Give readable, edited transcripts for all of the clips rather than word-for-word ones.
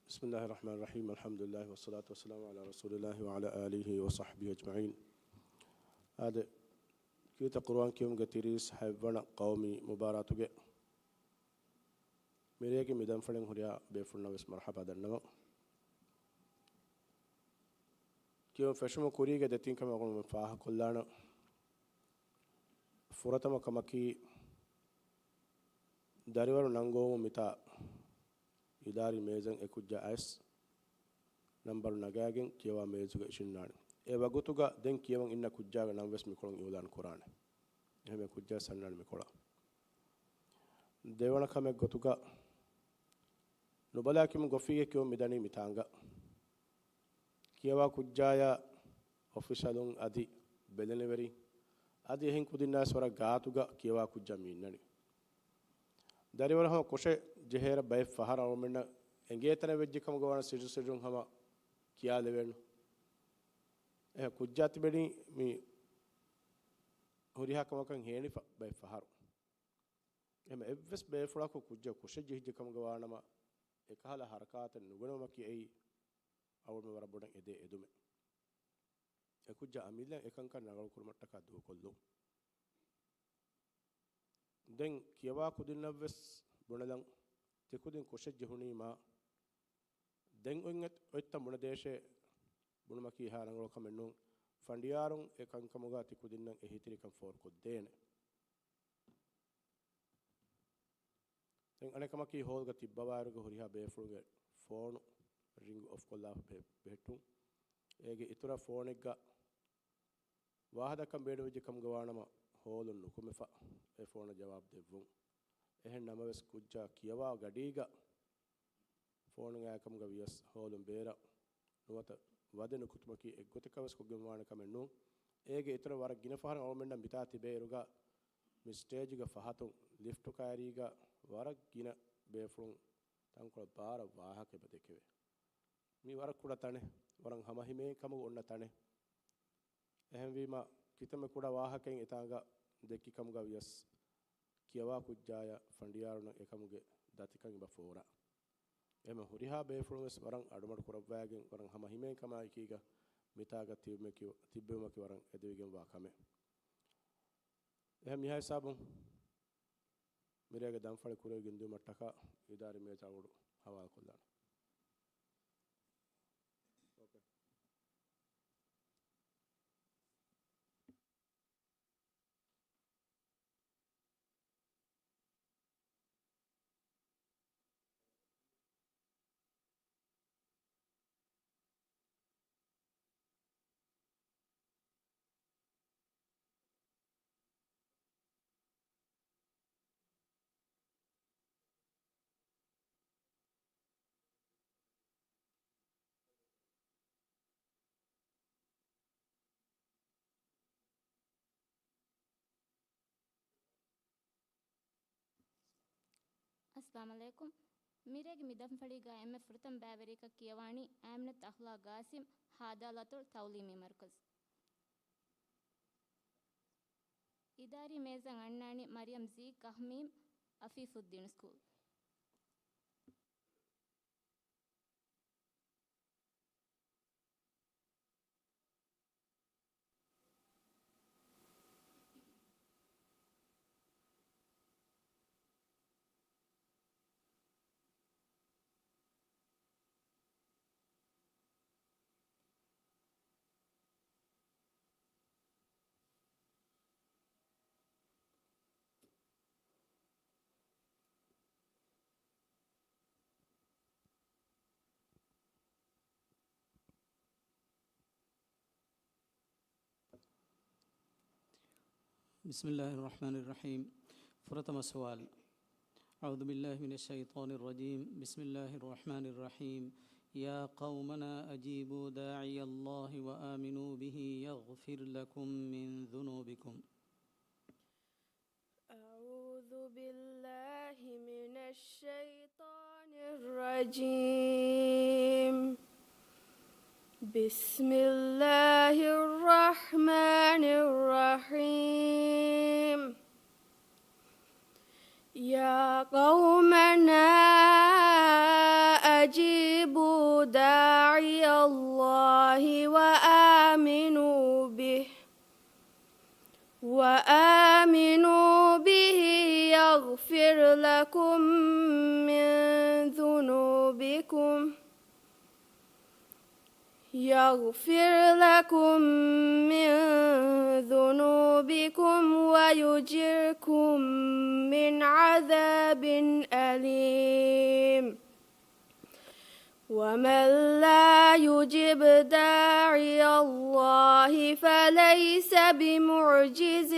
بسم الله الرحمن الرحيم الحمد لله والصلاة والسلام على رسول الله وعلى آله وصحبه أجمعين. هذا كيت القرآن كيوم قتيريس حيوانا قومي مباراتوجي مريكي ميدان فلين هريا بيفرنا بس مرحبا درنما كيوم فشمو كوريجا دتين كما يقولون مفاها كلنا فرطة ما كماكي داريورو نانغو ميتا إداري ميزان إكوجا أس نمبر نجاجين كيوا ميزوجا إشنان وقتوجا دين كيوان إن كوجا نامبس ميكولون يودان قرآن هم كوجا سنان ميكولا ديوانا كم قتوجا نبلا كيم غفيه كيوم ميداني ميتانغا كيوا كوجايا أوفيسالون أدي بلنبري أدي هين كودينا سورا غاتوجا كيوا كوجا مينني داريورا هم كوشة جهيرة باي فهر أو منا إنجيتنا بيجي كم جوانا سيرون هما كيا لبنا كوجات بني مي هوريها كم كان هيني باي فهر هم إبس باي فراكو كوشة جهيجي كم جوانا ما إكهلا حركات نقولنا ما كي أي أول ما ربنا إدي إدومه كوجا أميلا إكان كان نقول كل مرة كادو كله دين كيوا كودينا بس بنادم تكودين كوشة جهوني ما دين أنت أيتا بنداشة بنما كي هارنغلو كمنون فنديارون إكان كموجا تكودينا إهتري كم فور كودين دين أنا كم كي هول كتيبا بارو كهوريها بيفرو فون رينج أوف كلا بيتون إيجي إتورا فونيكا واحدة كم بيدو يجي كم جوانا ما هول النكوم فا فون جواب ديفون إهن نما بس كوجا كيوا غديغا فون غاكم غويس هولم بيرا نوتا ودن كتمكي اغوتكا بس كوغموانا كمنو ايغه اتر ور گين فهر اومن بيتاتي بيروغا مستيجغا فهاتو ليفت كاريغا ور گين بيفون تانكو بار واهك بدكوي مي ور كودا تانه ورن هما هيمي كم اون تانه اهم ويما كيتم كودا واهكين اتاغا دكي كم غويس كيوا كوجايا فنديارنا එකමුගේ දතිකන් බෆෝරා එම හුරිහා බේෆ්‍රොමස් වරන් අඩමඩ කරවෑගෙන් වරන් හම හිමෙන් කමයි කීග මිතාග තිබ්බෙමකි වරන් එදවිගෙන් වාකමේ එහෙම මිහයි සාබුන් මිරේගේ දම්ෆල කුරේ ගින්දු මට්ටක ඉදාරි මේ චවුඩු හවාල් කොල්ලාන अस्सलाम वालेकुम मिरेग मिदम फड़ीगा एम फ्रतम बैवरी का कियवाणी आमनत अखला गासिम हादालतुल तौलीमी मरकज इदारी मेज़ं अन्नानी मरियम जी कहमीम अफीफुद्दीन स्कूल بسم الله الرحمن الرحيم فرتم السؤال أعوذ بالله من الشيطان الرجيم بسم الله الرحمن الرحيم يا قومنا أجيبوا داعي الله وآمنوا به يغفر لكم من ذنوبكم أعوذ بالله من الشيطان الرجيم بسم الله الرحمن الرحيم يا قومنا أجيبوا يغفر لكم من ذنوبكم ويجركم من عذاب أليم. ومن لا يجب داعي الله فليس بمعجز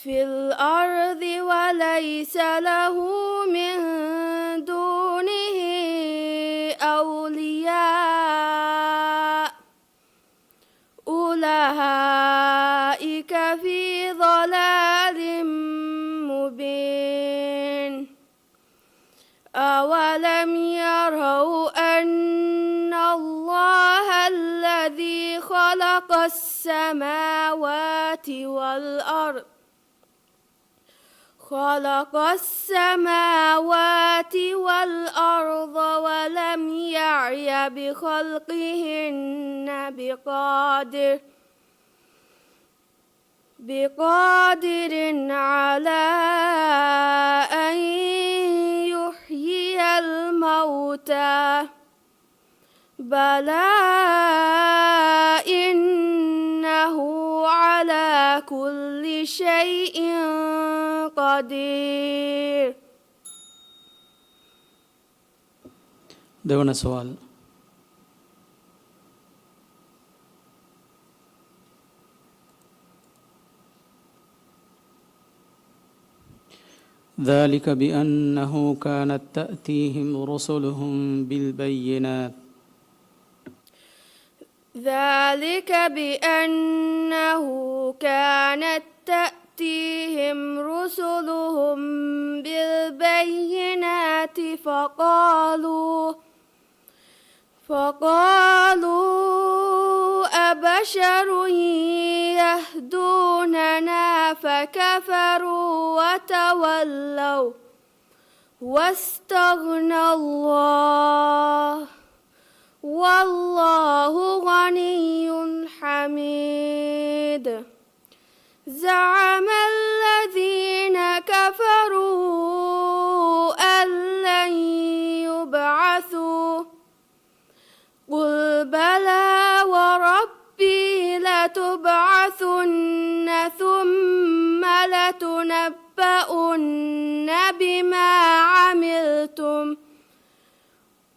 في الأرض وليس له من دونه أولياء أولئك في ضلال مبين. أولم يروا أن الله الذي خلق السماوات والأرض ولم يعي بخلقهن بقادر على أن يحيي الموتى بلى إنه على كل شيء قدير. දෙවන සවාල්. ذلك بأنه كانت تأتيهم رسلهم بالبينات ذلك بأنه كانت تأتيهم رسلهم بالبينات فقالوا أبشر يهدوننا فكفروا وتولوا واستغنى الله والله غني حميد. زعم الذين كفروا أن لن يبعثوا قل بلى وربي لتبعثن ثم لتنبؤن بما عملتم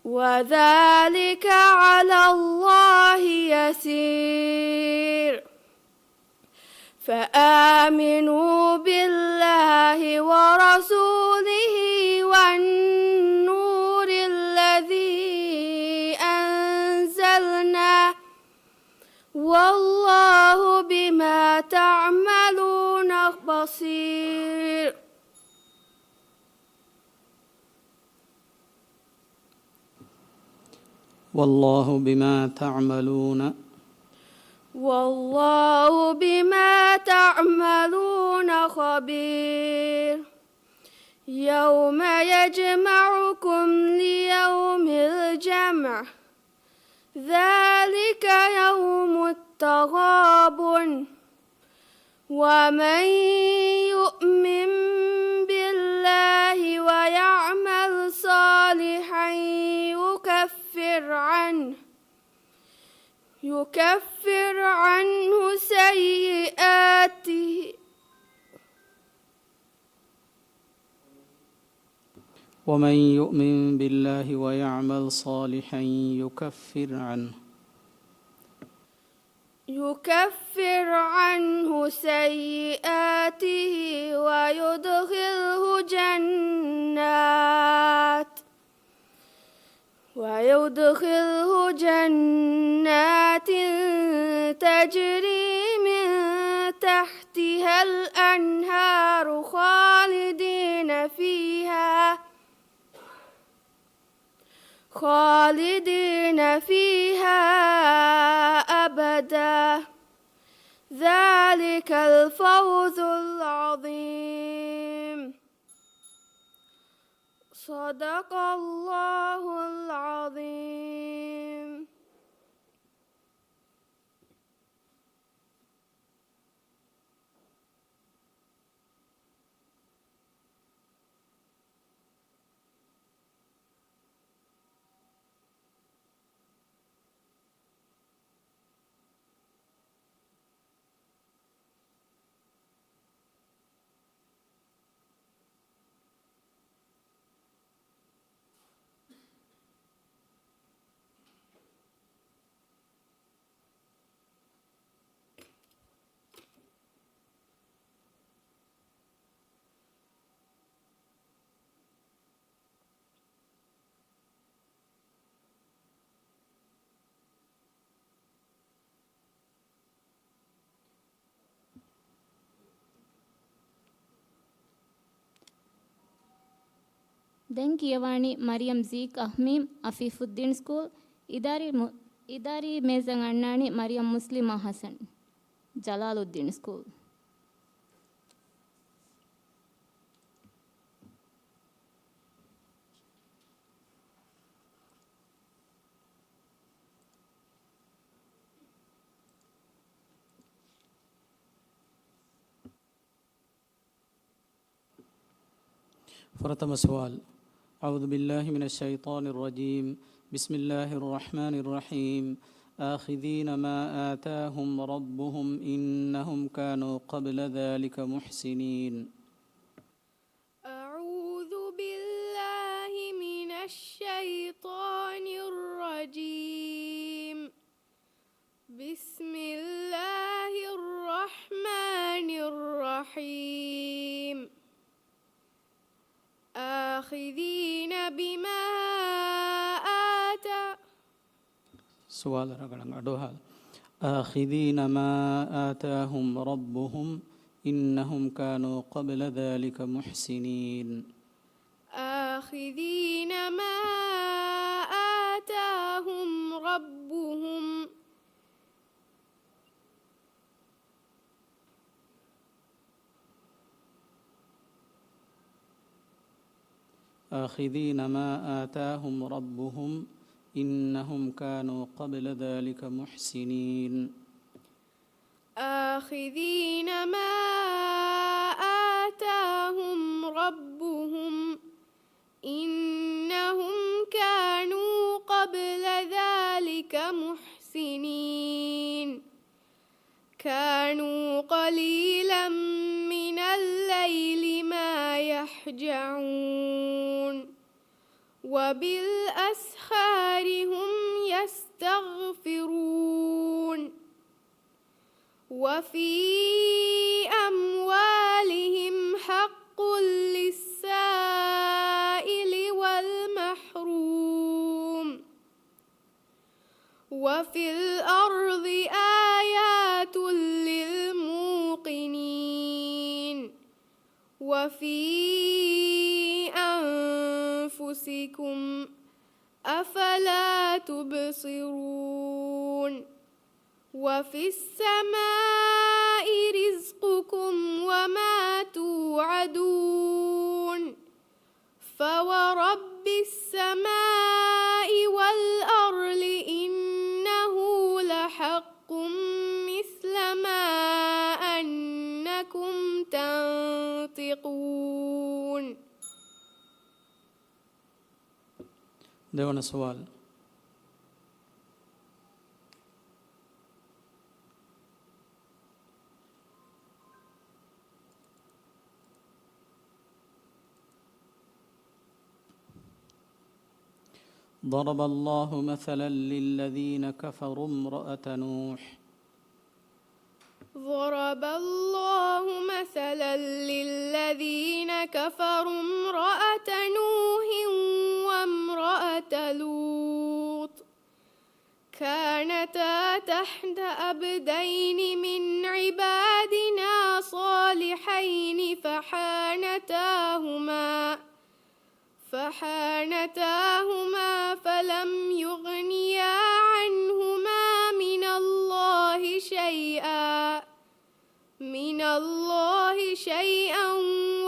وذلك على الله يسير. فآمنوا بالله ورسوله والنور الذي أنزلنا والله بما تعملون بصير. والله بما تعملون خبير. يوم يجمعكم ليوم الجمع ذلك يوم التغابن ومن يؤمن بالله ويعمل صالحا يكفر عنه سيئاته ومن يؤمن بالله ويعمل صالحا يكفر عنه سيئاته ويدخله جنات تجري من تحتها الأنهار خالدين فيها أبدا ذلك الفوز العظيم. صدق الله العظيم. දැන් කියවානි මරියම් සීක් අහ්මීම් අෆීෆුද්දීන් ස්කූල් ඉදාරි මේසන් අන්නානි මරියම් මුස්ලිමා හසන් ජලාලුද්දීන් ස්කූල්. فرتم سؤال. أعوذ بالله من الشيطان الرجيم. بسم الله الرحمن الرحيم. آخذين ما آتاهم ربهم إنهم كانوا قبل ذلك محسنين. أعوذ بالله من الشيطان الرجيم. بسم الله الرحمن الرحيم. آخذين بما سؤال رقم أدوها. آخذين ما آتاهم ربهم إنهم كانوا قبل ذلك محسنين. آخذين ما آتاهم ربهم آخذين ما آتاهم ربهم إنهم كانوا قبل ذلك محسنين. آخذين ما آتاهم ربهم إنهم كانوا قبل ذلك محسنين. كانوا قليلا من الليل ما يهجعون وبالأسحار هم يستغفرون. وفي أموالهم حق للسائل والمحروم. وفي الأرض آيات للموقنين. وفي أنفسكم أفلا تبصرون. وفي السماء رزقكم وما توعدون. فورب السماء والأرض إنه لحق مثل ما أنكم تنطقون. දෙවන සුවල්. ضرب الله مثلا للذين كفروا امرأة نوح. ضرب الله مثلا للذين كفروا امرأة نوح وامرأة لوط كانتا تحت عبدين من عبادنا صالحين فحانتاهما فلم يغنيا عنهما من الله شيئا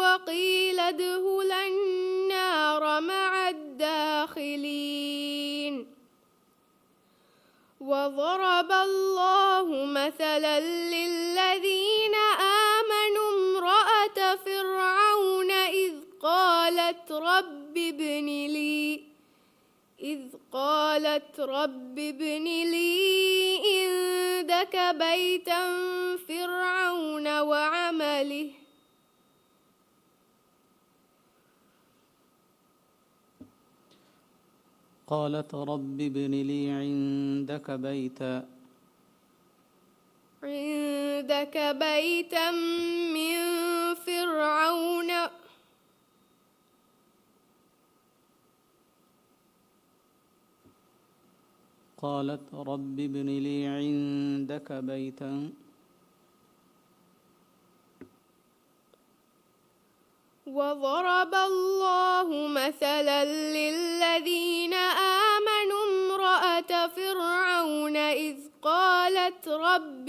وقيل ادخلا النار مع الداخلين. وضرب الله مثلا للذين آمنوا امرأة فرعون إذ قالت رب ابن لي عندك بيتا فرعون وعمله قالت رب ابن لي عندك بيتا من فرعون قالت رب ابن لي عندك بيتا. وضرب الله مثلا للذين آمنوا امرأة فرعون إذ قالت رب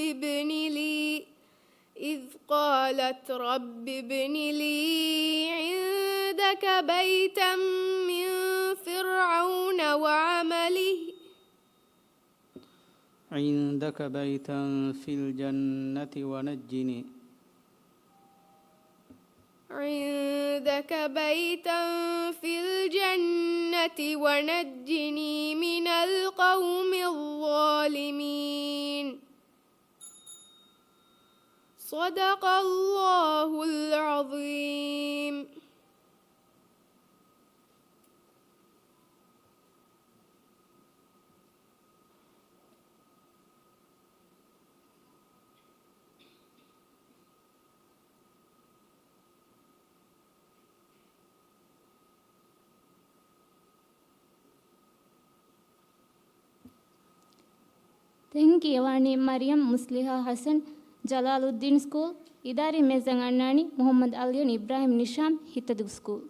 ابن لي عندك بيتا من فرعون وعمله عندك بيتا في الجنة ونجني من القوم الظالمين. صدق الله العظيم. ತೆಂಗಿ ವಾಣಿ ಮರಿಯಂ ಮುಸ್ಲಿಹಾ ಹಸನ್ ಜಲಾಲುದ್ದೀನ್ ಸ್ಕೂಲ್ ಇದಾರಿ ಮೇಜಂಗ್ ಅಣ್ಣಾಣಿ ಮೊಹಮ್ಮದ್ ಅಲಿಯನ್ ಇಬ್ರಾಹಿಂ ನಿಶಾಮ್ ಹಿತ್ತದು ಸ್ಕೂಲ್.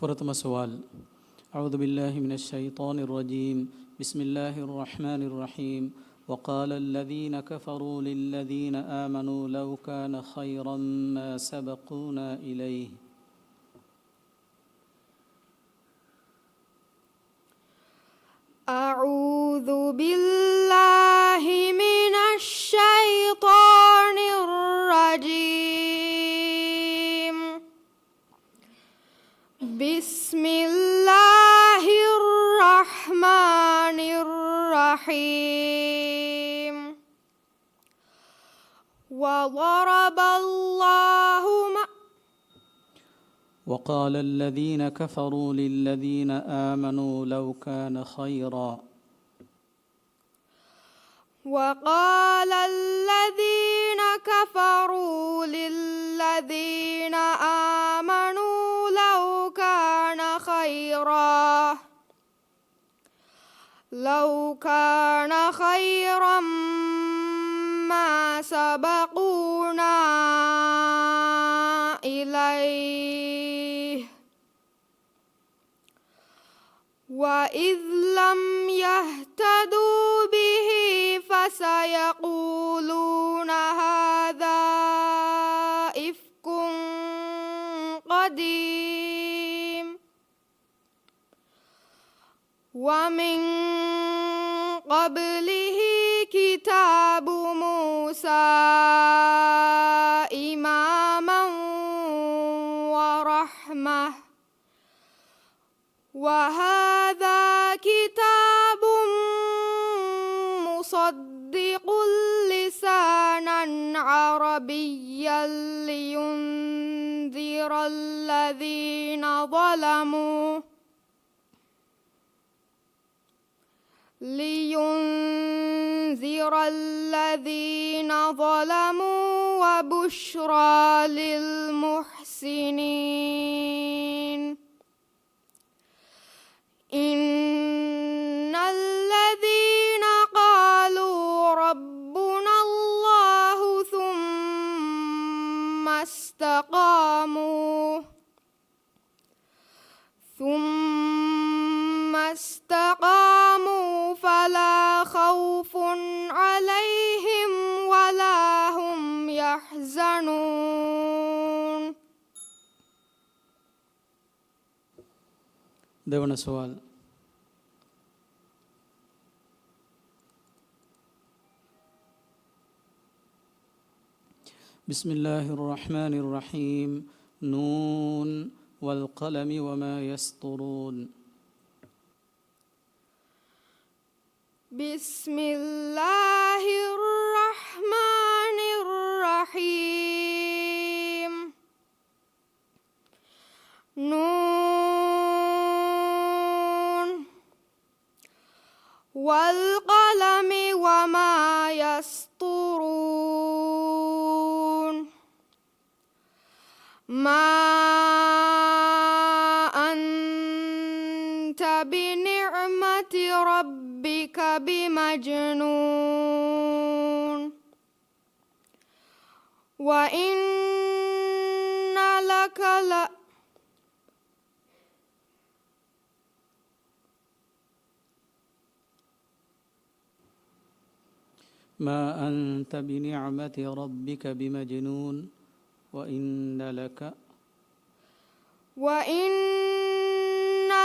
فرتم سوال. أعوذ بالله من الشيطان الرجيم. بسم الله الرحمن الرحيم. وقال الذين كفروا للذين آمنوا لو كان خيرا ما سبقونا إليه. أعوذ بالله من الشيطان الرجيم. بسم الله الرحمن الرحيم. وقال الذين كفروا للذين آمنوا لو كان خيرا. وقال الذين كفروا للذين آمنوا لو كان خيرا ما سبقونا إليه وإذ لم يهتدوا به فسيقولون هذا إفك قديم. ومن قبله كتاب موسى إماما ورحمة وهذا كتاب مصدق لسانا عربيا لينذر الذين ظلموا وبشرى للمحسنين. إن الذين قالوا ربنا الله ثم استقاموا فلا خوف عليهم ولا هم يحزنون. ದೇವನ ಸವಾಲ್. بسم الله الرحمن الرحيم نون والقلم وما يسطرون بسم الله الرحمن الرحيم نون والقلم وما يسطرون ما أنت بنعمة ربك بمجنون وإن لك ما أنت بنعمة ربك بمجنون وإن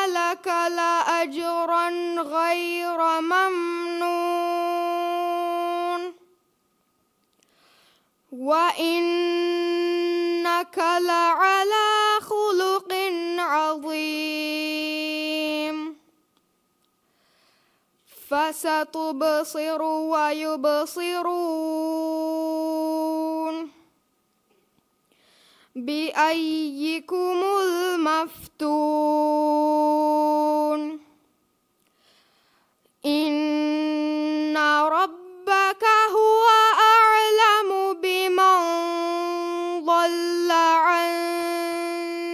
لك لأجرا غير ممنون وإنك لعلى خلق عظيم فستبصر ويبصرون بأيكم المفتون إن ربك هو أعلم بمن ضل عن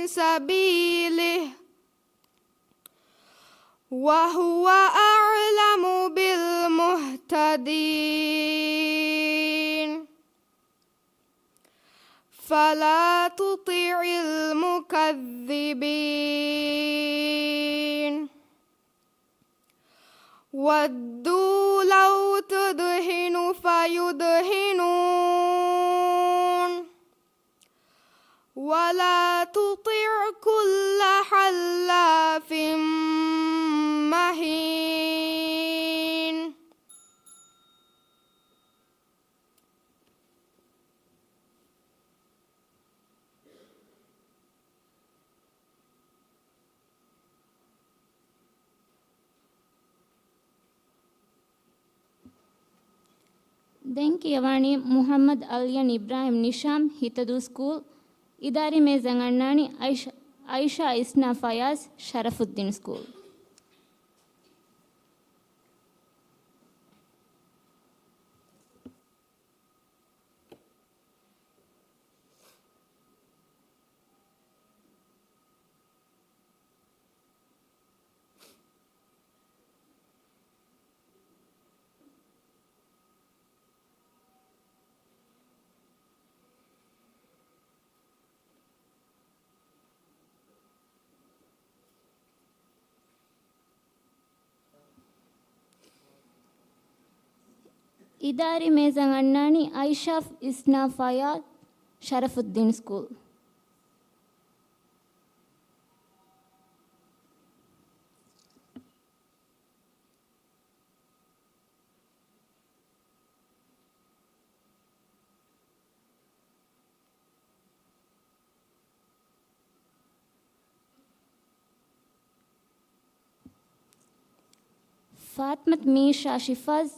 سبيله وهو أعلم بالمهتدين فلا تطع المكذبين ودوا لو تدهن فيدهنون ولا تطع كل حلاف مهين දැන් කියවන්නේ මුහම්මද් අලියන් ඉබ්‍රාහිම් නිෂාම් හිතදු ස්කූල් ඉදාරි මේසන් අන්නානි අයිෂා ඉස්නා ෆයාස් ශරෆුද්දීන් ස්කූල් ඉදාරි මේසන් අන්නානි අයිෂා ඉස්නා ෆයාස් ශරෆුද්දීන් ස්කූල් فاطمة ميشا شفاز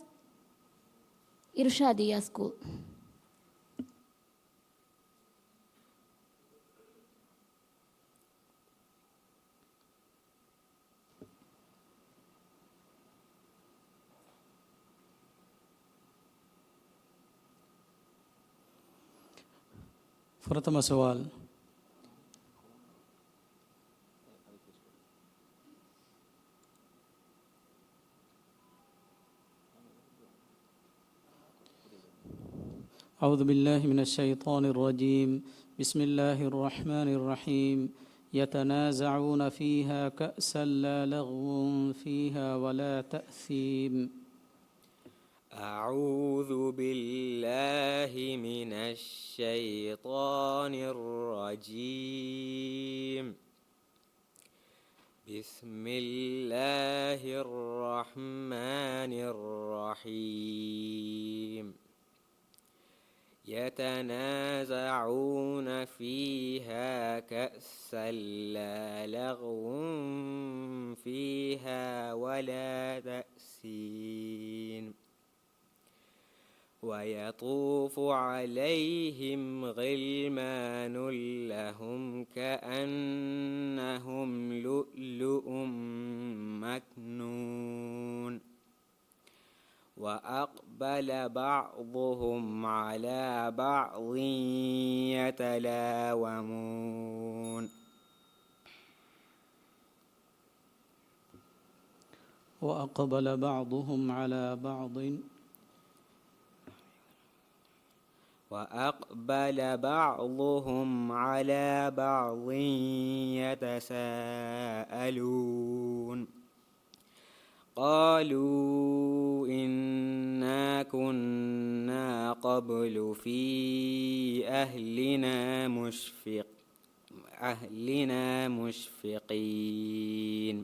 إرشادية سكول ಪ್ರಥಮ ಸವಾಲ್ أعوذ بالله من الشيطان الرجيم بسم الله الرحمن الرحيم يتنازعون فيها كأسا لا لغو فيها ولا تأثيم أعوذ بالله من الشيطان الرجيم بسم الله الرحمن الرحيم يتنازعون فيها كأسا لا لغو فيها ولا تأثيم ويطوف عليهم غلمان لهم كأنهم لؤلؤ مكنون وأقبل بعضهم على بعض يتلاومون وأقبل بعضهم على بعض وأقبل بعضهم على بعض يتساءلون قالوا إنا كنا قبل في أهلنا مشفقين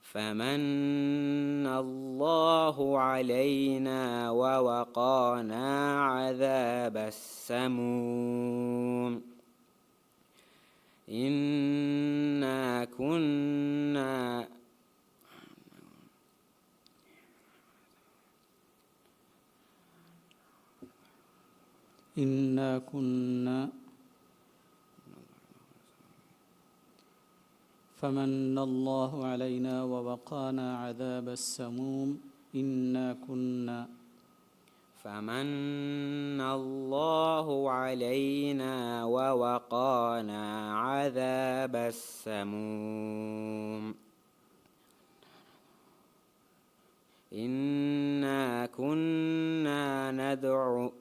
فمن الله علينا ووقانا عذاب السموم إنا كنا فمن الله علينا ووقانا عذاب السموم فمن الله علينا ووقانا عذاب السموم إنا كنا ندعو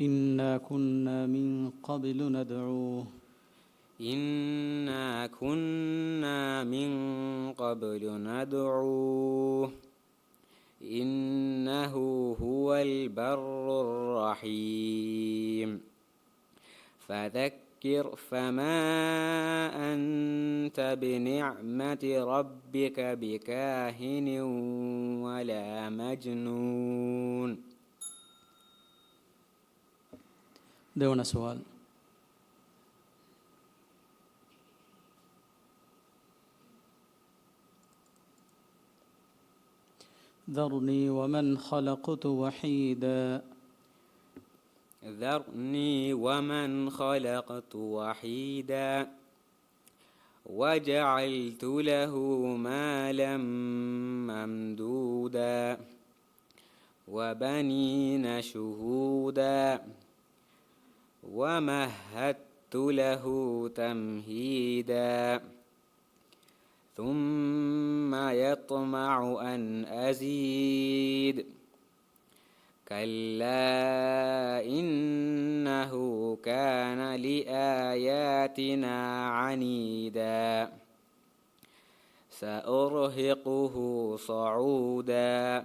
إنا كنا من قبل ندعوه إنا كنا من قبل ندعوه إنه هو البر الرحيم فذكر فما أنت بنعمة ربك بكاهن ولا مجنون. دون سؤال. ذرني ومن خلقت وحيدا ذرني ومن خلقت وحيدا وجعلت له مالا ممدودا وبنين شهودا ومهدت له تمهيدا ثم يطمع أن أزيد كلا إنه كان لآياتنا عنيدا سأرهقه صعودا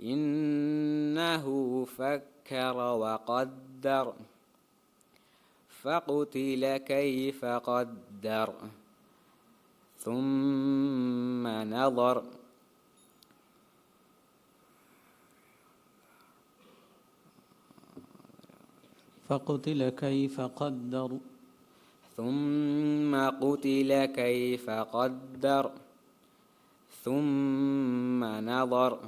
إنه فكر وقدر فقتل كيف قدر ثم نظر فقتل كيف قدر ثم قتل كيف قدر ثم نظر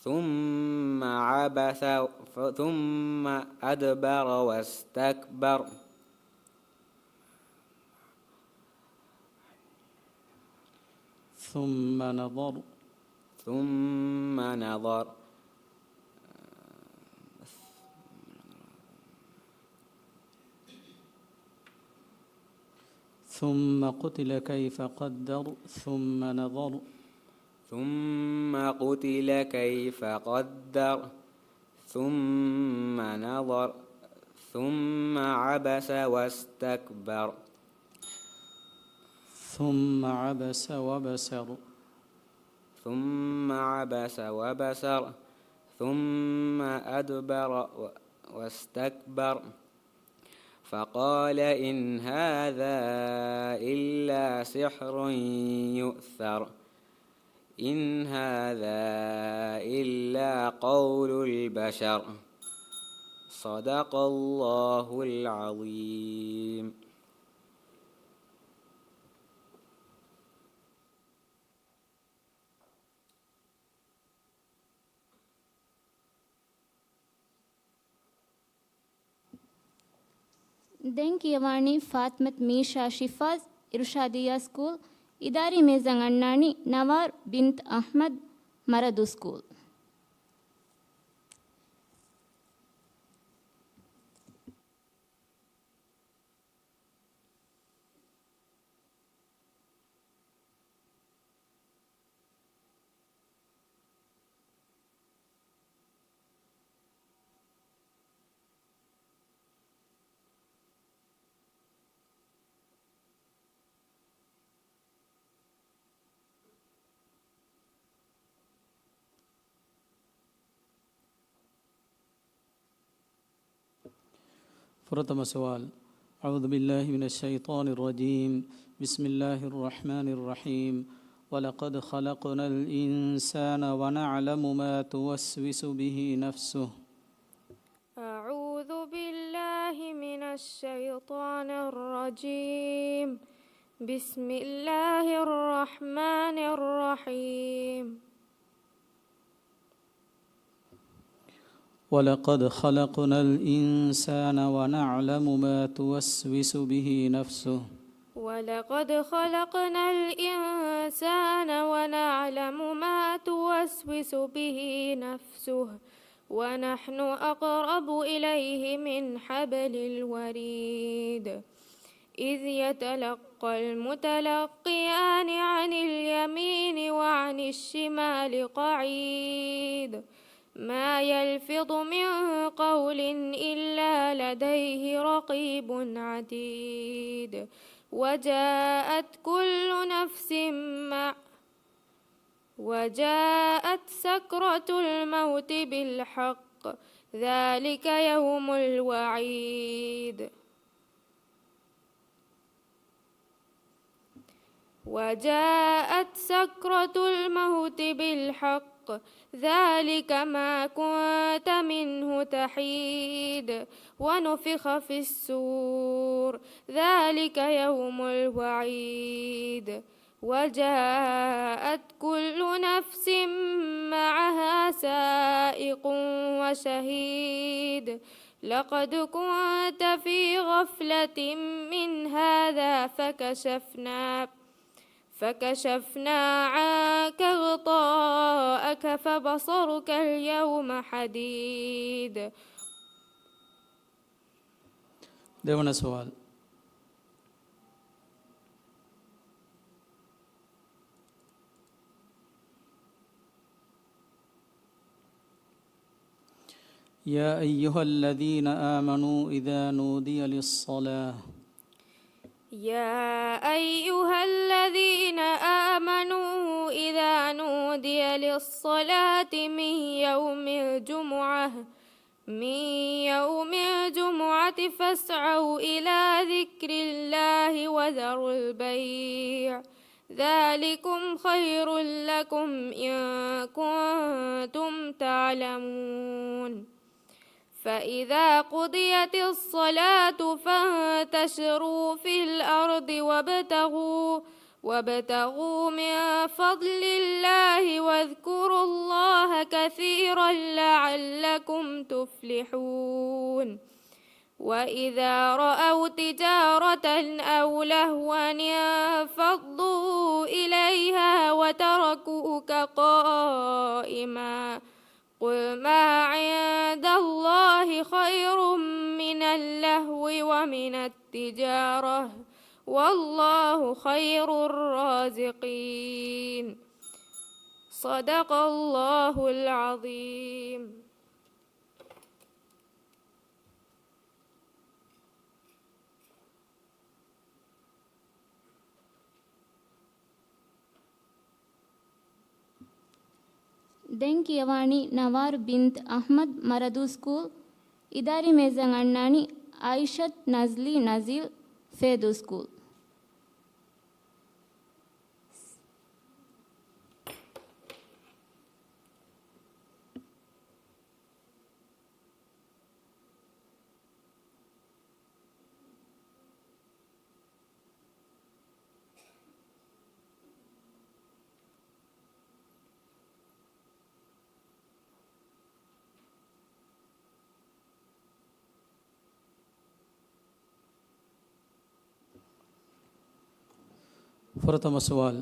ثم عبس ثم أدبر واستكبر ثم نظر ثم قتل كيف قدر ثم نظر ثم قتل كيف قدر ثم نظر ثم عبس واستكبر ثم عبس وبسر ثم أدبر واستكبر فقال إن هذا إلا سحر يؤثر إن هذا إلا قول البشر صدق الله العظيم. ದೆಂಕಿಯವಾಣಿ ಫಾತ್ಮತ್ ಮೀಶಾ ಶಿಫಾಜ್ ಇರ್ಷಾದಿಯಾ ಸ್ಕೂಲ್ ಇದಾರಿ ಮೇಜಂಗ್ ಅಣ್ಣಾಣಿ ನವಾರ್ ಬಿಂತ್ ಅಹ್ಮದ್ ಮರದು ಸ್ಕೂಲ್. فرتم سؤال. أعوذ بالله من الشيطان الرجيم. بسم الله الرحمن الرحيم. ولقد خلقنا الإنسان ونعلم ما توسوس به نفسه. أعوذ بالله من الشيطان الرجيم. بسم الله الرحمن الرحيم. ولقد خلقنا الإنسان ونعلم ما توسوس به نفسه. ولقد خلقنا الإنسان ونعلم ما توسوس به نفسه ونحن أقرب إليه من حبل الوريد إذ يتلقى المتلقيان عن اليمين وعن الشمال قعيد ما يلفظ من قول إلا لديه رقيب عتيد وجاءت سكرة الموت بالحق ذلك يوم الوعيد. وجاءت سكرة الموت بالحق ذلك ما كنت منه تحيد ونفخ في السور ذلك يوم الوعيد. وجاءت كل نفس معها سائق وشهيد لقد كنت في غفلة من هذا فكشفنا عنك غطاءك فبصرك اليوم حديد. देवना सवाल. يا أيها الذين آمنوا إذا نودي للصلاة. يا أيها الذين آمنوا إذا نودي للصلاة من يوم الجمعة فاسعوا إلى ذكر الله وذروا البيع ذلكم خير لكم إن كنتم تعلمون. فإذا قضيت الصلاة فانتشروا في الأرض وابتغوا من فضل الله واذكروا الله كثيرا لعلكم تفلحون. وإذا رأوا تجارة أو لهوا انفضوا إليها وتركوك قائما قل ما عند الله خير من اللهو ومن التجارة والله خير الرازقين. صدق الله العظيم. ದೆಂಕಿಯವಾಣಿ ನವಾರ್ ಬಿಂತ್ ಅಹ್ಮದ್ ಮರದು ಸ್ಕೂಲ್ ಇದಾರಿ ಮೇಜಂಗ್ ಅಣ್ಣಾಣಿ Aishat Nazli Nazil, Fedu School. فرتم السؤال.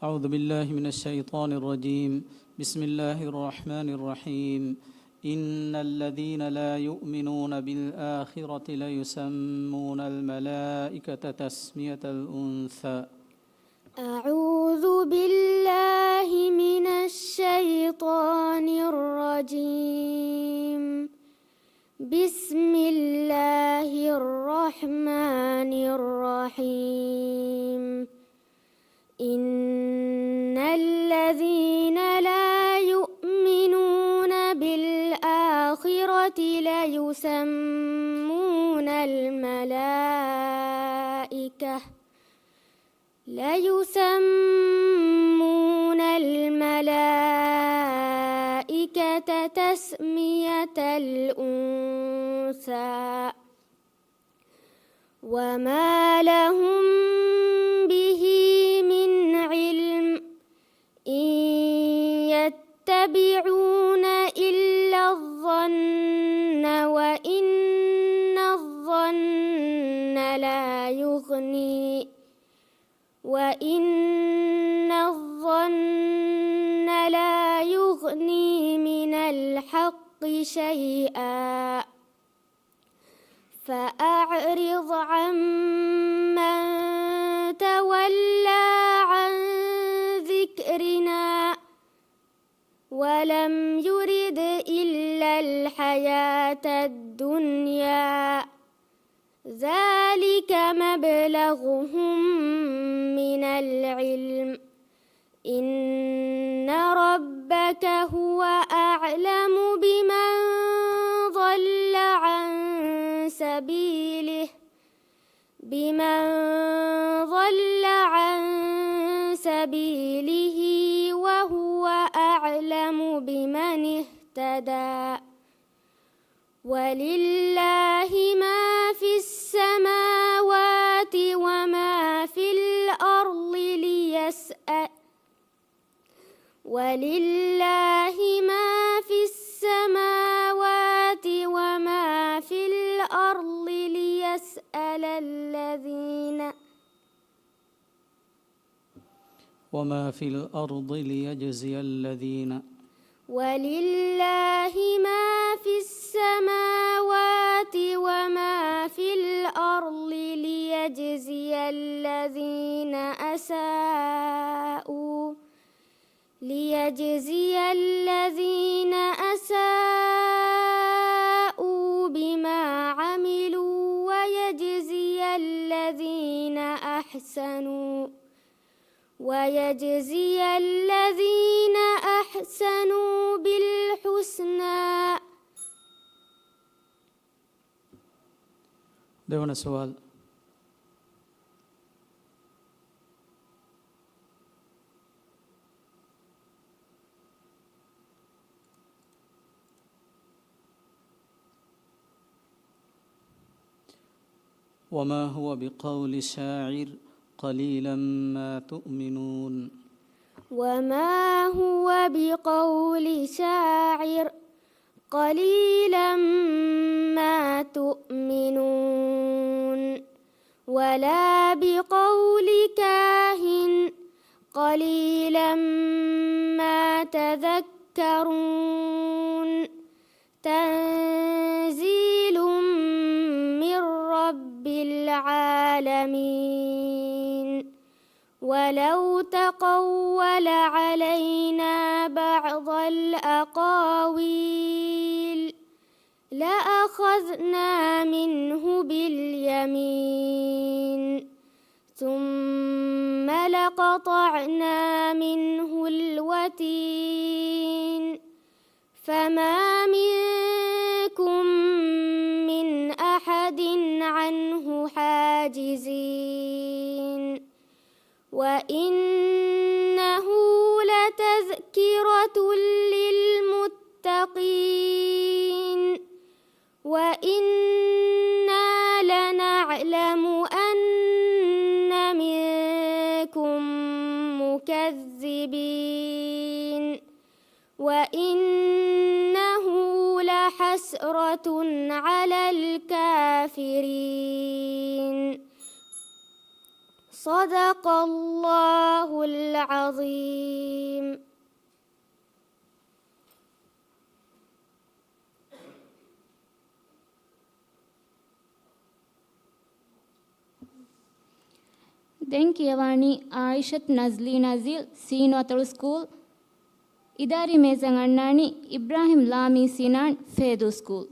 أعوذ بالله من الشيطان الرجيم. بسم الله الرحمن الرحيم. إن الذين لا يؤمنون بالآخرة ليسمون الملائكة تسمية الأنثى. أعوذ بالله من الشيطان الرجيم. بسم الله الرحمن الرحيم. إن الذين لا يؤمنون بالآخرة ليسمون الملائكة تسمية الأنثى وما لهم به من علم إن يتبعون إلا الظن وإن الظن لا يغني من الحق شيئا فأعرض عمن تولى عن ذكرنا ولم يرد إلا الحياة الدنيا ذلك مبلغهم من العلم إن ربك هو أعلم بمن ضل عن سبيله وهو أعلم بمن اهتدى ولله ما في السماوات وما في الأرض ليسأل الذين وما في الأرض ليجزي الذين ولله ما في السماوات وما في الأرض ليجزي الذين أساءوا بما عملوا ويجزي الذين أحسنوا بالحسنى. دون سؤال. وما هو بقول شاعر قليلا ما تؤمنون. وما هو بقول شاعر قليلا ما تؤمنون ولا بقول كاهن قليلا ما تذكرون. تنزيل من رب العالمين ولو تقول علينا بعض الأقاويل لأخذنا منه باليمين ثم لقطعنا منه الوتين فما منكم عنه حاجزين وإنه لتذكرة للمتقين وإنا لنعلم أن منكم مكذبين وإنه لحسرة على الكافرين صدق الله العظيم. ದೆಂಕಿಯವಾಣಿ ಆಯಿಷತ್ ನಜ್ಲಿ ನಜೀಲ್ ಸೀನ್ವತಳು ಸ್ಕೂಲ್ ಇದಾರಿ ಮೇಜಂಗ್ ಅಣ್ಣಾಣಿ ಇಬ್ರಾಹಿಂ ಲಾಮಿ ಸಿನಾನ್ ಫೇದು ಸ್ಕೂಲ್.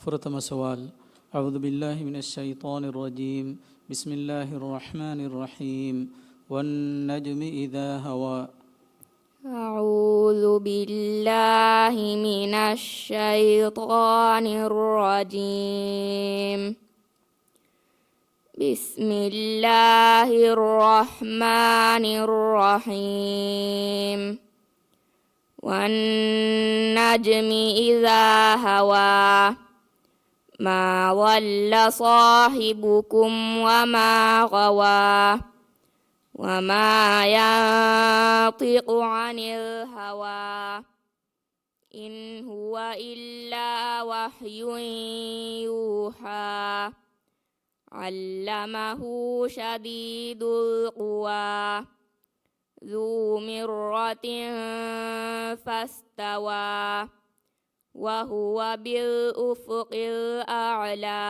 فرتم سوال. أعوذ بالله من الشيطان الرجيم. بسم الله الرحمن الرحيم. والنجم إذا هوى. أعوذ بالله من الشيطان الرجيم. بسم الله الرحمن الرحيم. والنجم إذا هوى ما ضل صاحبكم وما غوى وما ينطق عن الهوى إن هو إلا وحي يوحى علمه شديد القوى ذو مرة فاستوى وهو بالأفق الأعلى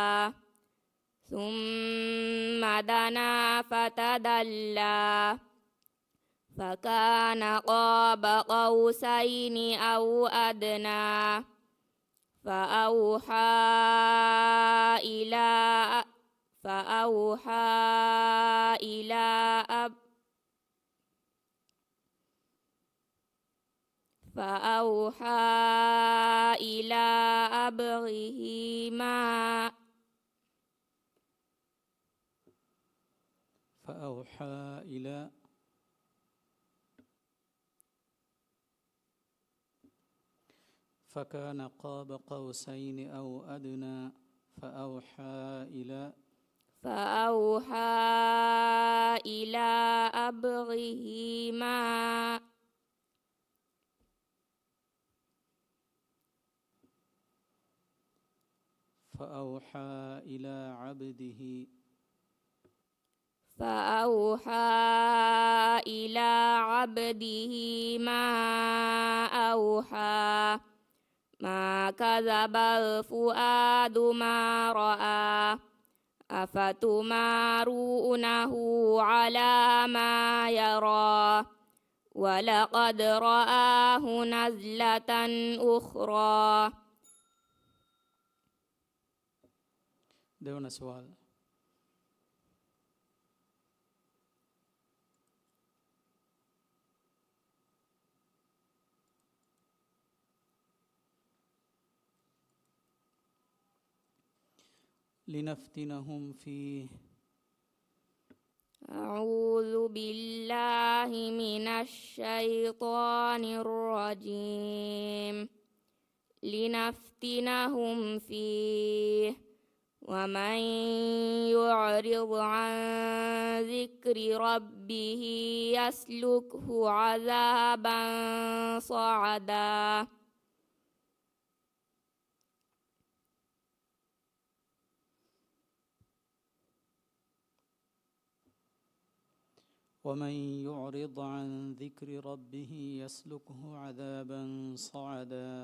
ثم دنا فتدلى فكان قاب قوسين أو أدنى فأوحى إلى أبغه ما فكان قاب قوسين أو أدنى فأوحى إلى أبغه ما فأوحى إلى عبده ما أوحى ما كذب الفؤاد ما رأى أفتمارونه على ما يرى ولقد رآه نزلة أخرى. देवन सवाल. لنفتنهم فيه. أعوذ بالله من الشيطان الرجيم. لنفتنهم فيه ومن يعرض عن ذكر ربه يسلكه عذابا صعدا ومن يعرض عن ذكر ربه يسلكه عذابا صعدا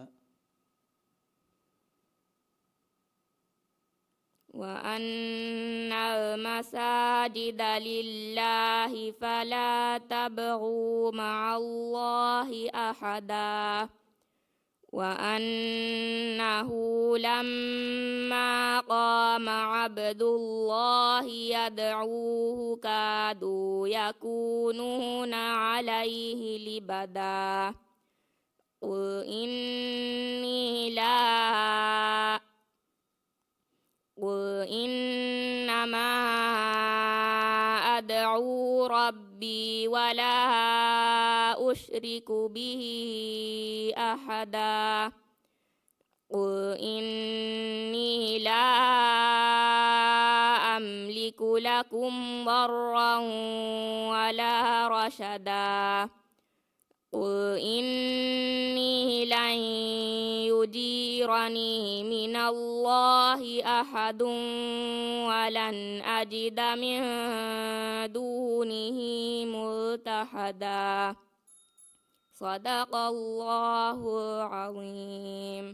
وأن المساجد لله فلا تبغوا مع الله أحدا وأنه لما قام عبد الله يدعوه كادوا يكونون عليه لبدا قل إنما أدعو ربي ولا أشرك به أحدا قل إني لا أملك لكم ضرا ولا رشدا قل إني لن يجيرني من الله أحد ولن أجد من دونه ملتحدا صدق الله العظيم.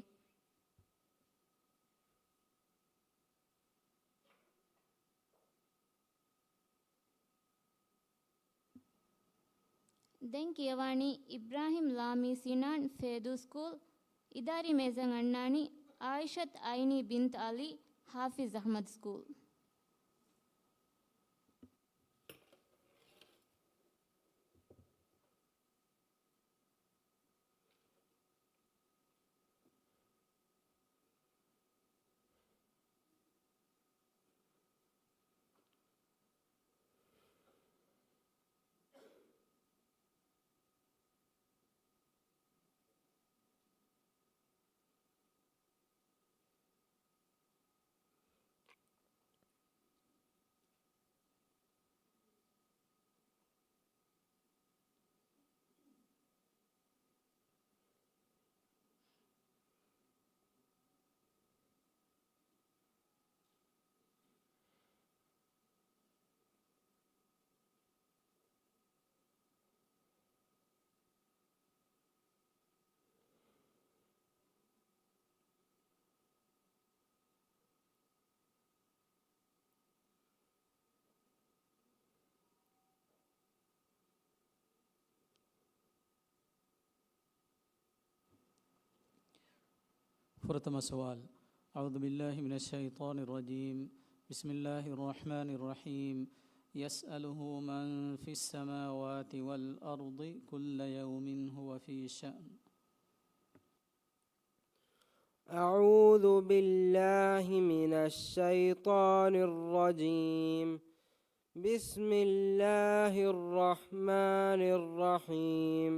ದೆನ್ ಕಿಯವಾಣಿ ಇಬ್ರಾಹಿಂ ಲಾಮಿ ಸಿನಾನ್ ಫೇದು ಸ್ಕೂಲ್ ಇದಾರಿ ಮೇಜಂಗ್ ಅಣ್ಣಾಣಿ ಆಯಿಷತ್ ಐನಿ ಬಿಂತ್ ಅಲಿ ಹಾಫಿಜ್ ಅಹ್ಮದ್ ಸ್ಕೂಲ್. ಪ್ರಥಮ ಸವಾಲ್. أعوذ بالله من الشيطان الرجيم. بسم الله الرحمن الرحيم. يسأله من في السماوات والأرض كل يوم هو في شأن. أعوذ بالله من الشيطان الرجيم. بسم الله الرحمن الرحيم.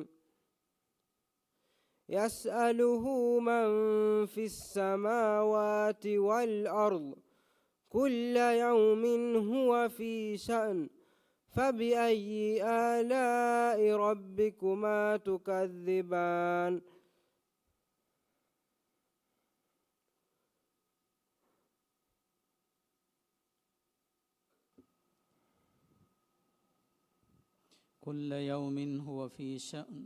يسأله من في السماوات والأرض كل يوم هو في شأن فبأي آلاء ربكما تكذبان. كل يوم هو في شأن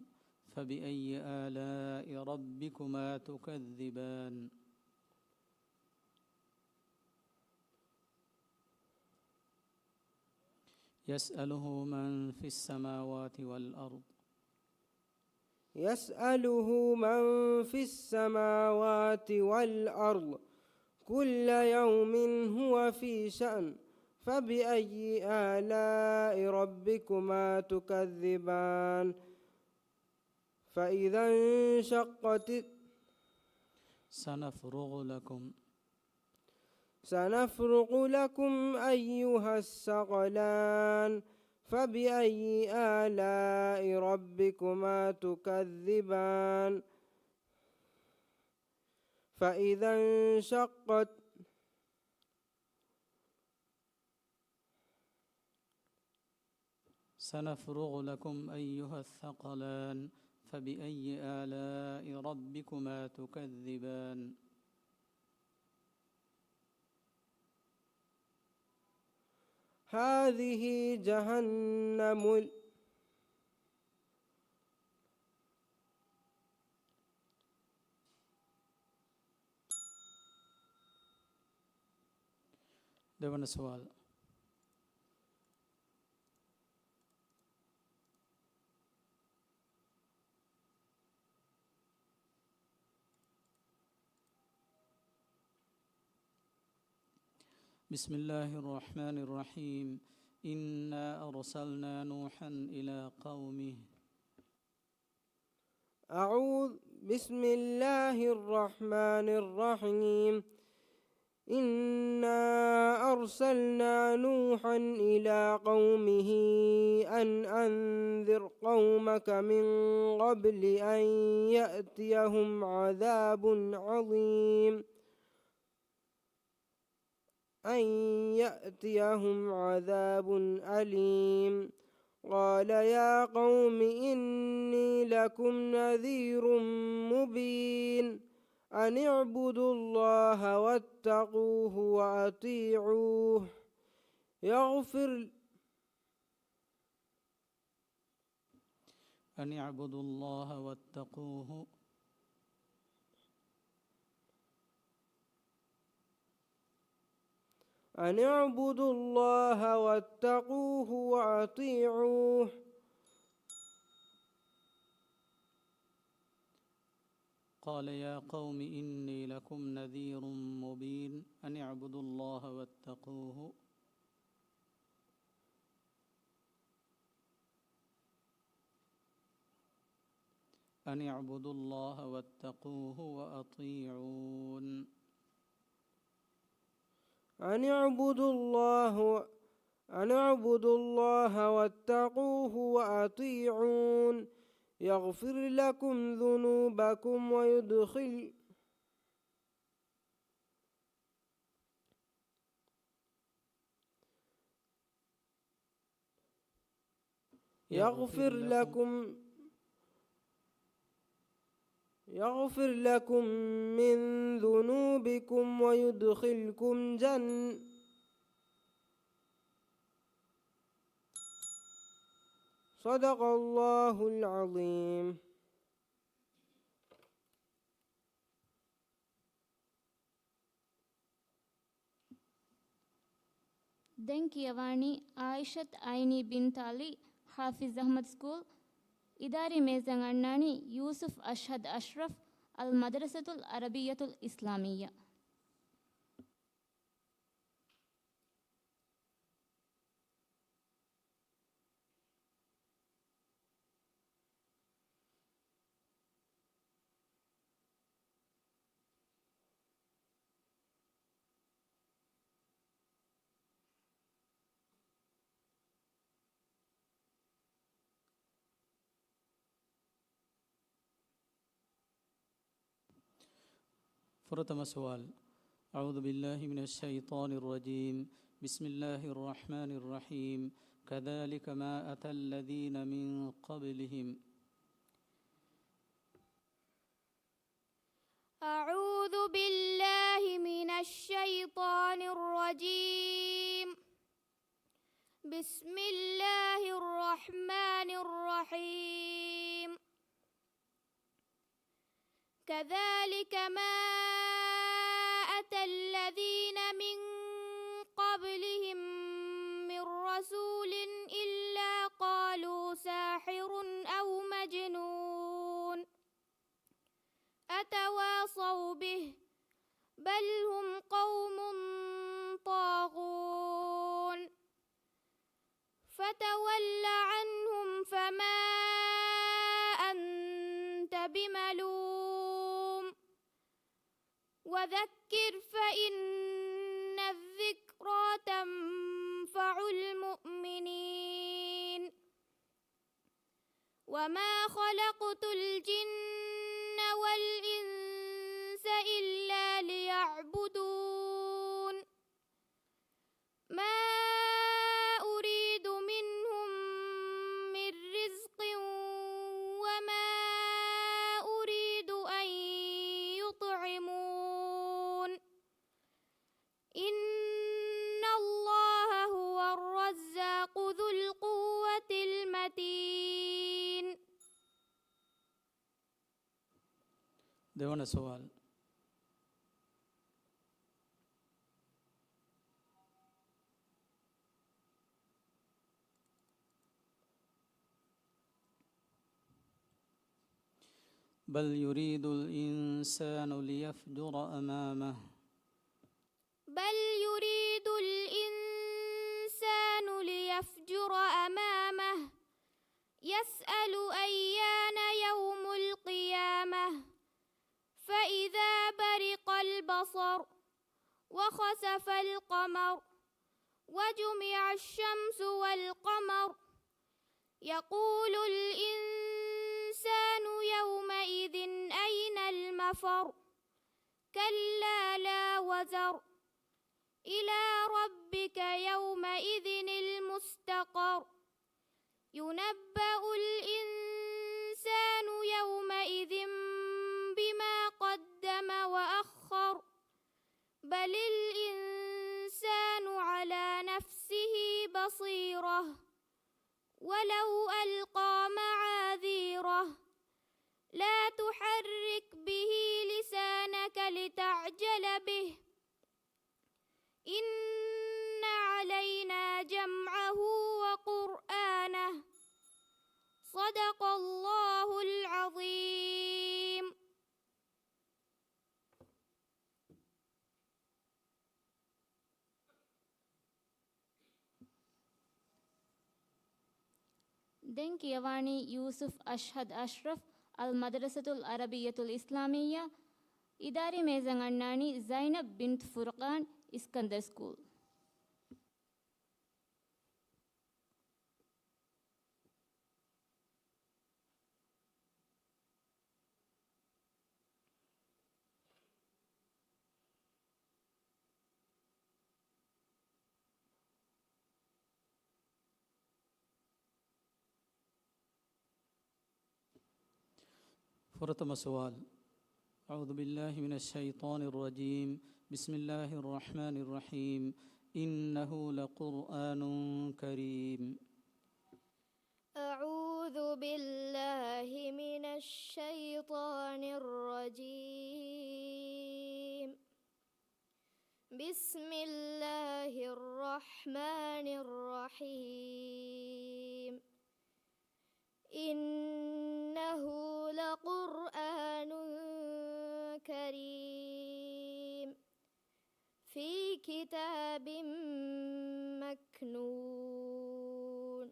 فبأي آلاء ربكما تكذبان. يسأله من في السماوات والأرض. يسأله من في السماوات والأرض كل يوم هو في شأن فبأي آلاء ربكما تكذبان. فإذا انشقت سنفرغ لكم أيها الثقلان فبأي آلاء ربكما تكذبان. فإذا انشقت سنفرغ لكم أيها الثقلان فبأي آلاء ربكما تكذبان هذه جهنم දෙවන සුවල් بسم الله الرحمن الرحيم إنا أرسلنا نوحا إلى قومه بسم الله الرحمن الرحيم إنا أرسلنا نوحا إلى قومه أن أنذر قومك من قبل أن يأتيهم عذاب عظيم أليم قال يا قوم إني لكم نذير مبين أن اعبدوا الله واتقوه وأطيعوه يغفر أن اعبدوا الله واتقوه وأطيعوه قال يا قوم إني لكم نذير مبين أن اعبدوا الله واتقوه وأطيعون أن اعبدوا الله واتقوه وأطيعون يغفر لكم ذنوبكم يغفر لكم من ذنوبكم ويدخلكم صدق الله العظيم. දැන් කියවානි ආයිෂත් අයිනි බින්ත අලි හාෆිස් අහමද් ස්කූල් ඉදාරි මේසන් අන්නානි යූසුෆ් අෂහද් අශ්රෆ් අල් මදරසතුල් අරබියතුල් ඉස්ලාමිය්යා. فرتم سؤال أعوذ بالله من الشيطان الرجيم بسم الله الرحمن الرحيم كذلك ما أتى الذين من قبلهم أعوذ بالله من الشيطان الرجيم بسم الله الرحمن الرحيم كذلك ما أتى الذين من قبلهم من رسول إلا قالوا ساحر أو مجنون أتواصوا به بل هم قوم طاغون فتول عنهم فما أنت بملوم وذكر فإن الذكرى تنفع المؤمنين وما خلقت الجن والإنس إلا ليعبدون ما أريد منهم إن الله هو الرزاق ذو القوة المتين. දෙවන සුවල්. بل يريد الإنسان ليفجر أمامه بل يريد الإنسان ليفجر أمامه يسأل أيان يوم القيامة فإذا برق البصر وخسف القمر وجمع الشمس والقمر يقول الإنسان يومئذ أين المفر كلا لا وزر إلى ربك يومئذ المستقر ينبأ الإنسان يومئذ بما قدم وأخر بل الإنسان على نفسه بصيرة ولو ألقى معاذيره لا تحرك به لسانك لتعجل به إن علينا جمعه وقرآنه صدق الله العظيم. දැන් කියවානි යූසුෆ් අෂ්හද් අෂ්රෆ් අල් මදරසතුල් අරබියතුල් ඉස්ලාමියා ඉදාරි මේසන් අන්නානි සයිනබ් බින්ත් ෆුර්කාන් ඉස්කන්දර් ස්කූල්. فرتم سؤال. أعوذ بالله من الشيطان الرجيم. بسم الله الرحمن الرحيم. إنه لقرآن كريم. أعوذ بالله من الشيطان الرجيم. بسم الله الرحمن الرحيم. إنه لقرآن كريم في كتاب مكنون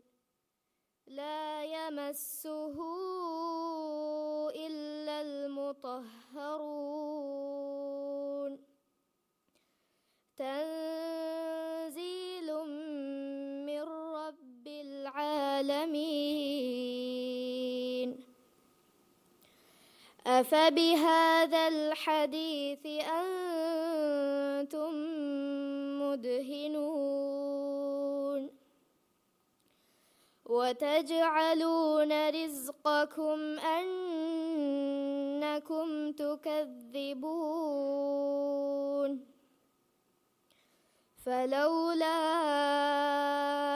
لا يمسه إلا المطهرون تنزيل من رب العالمين. أفبهذا الحديث أنتم مدهنون وتجعلون رزقكم أنكم تكذبون فلولا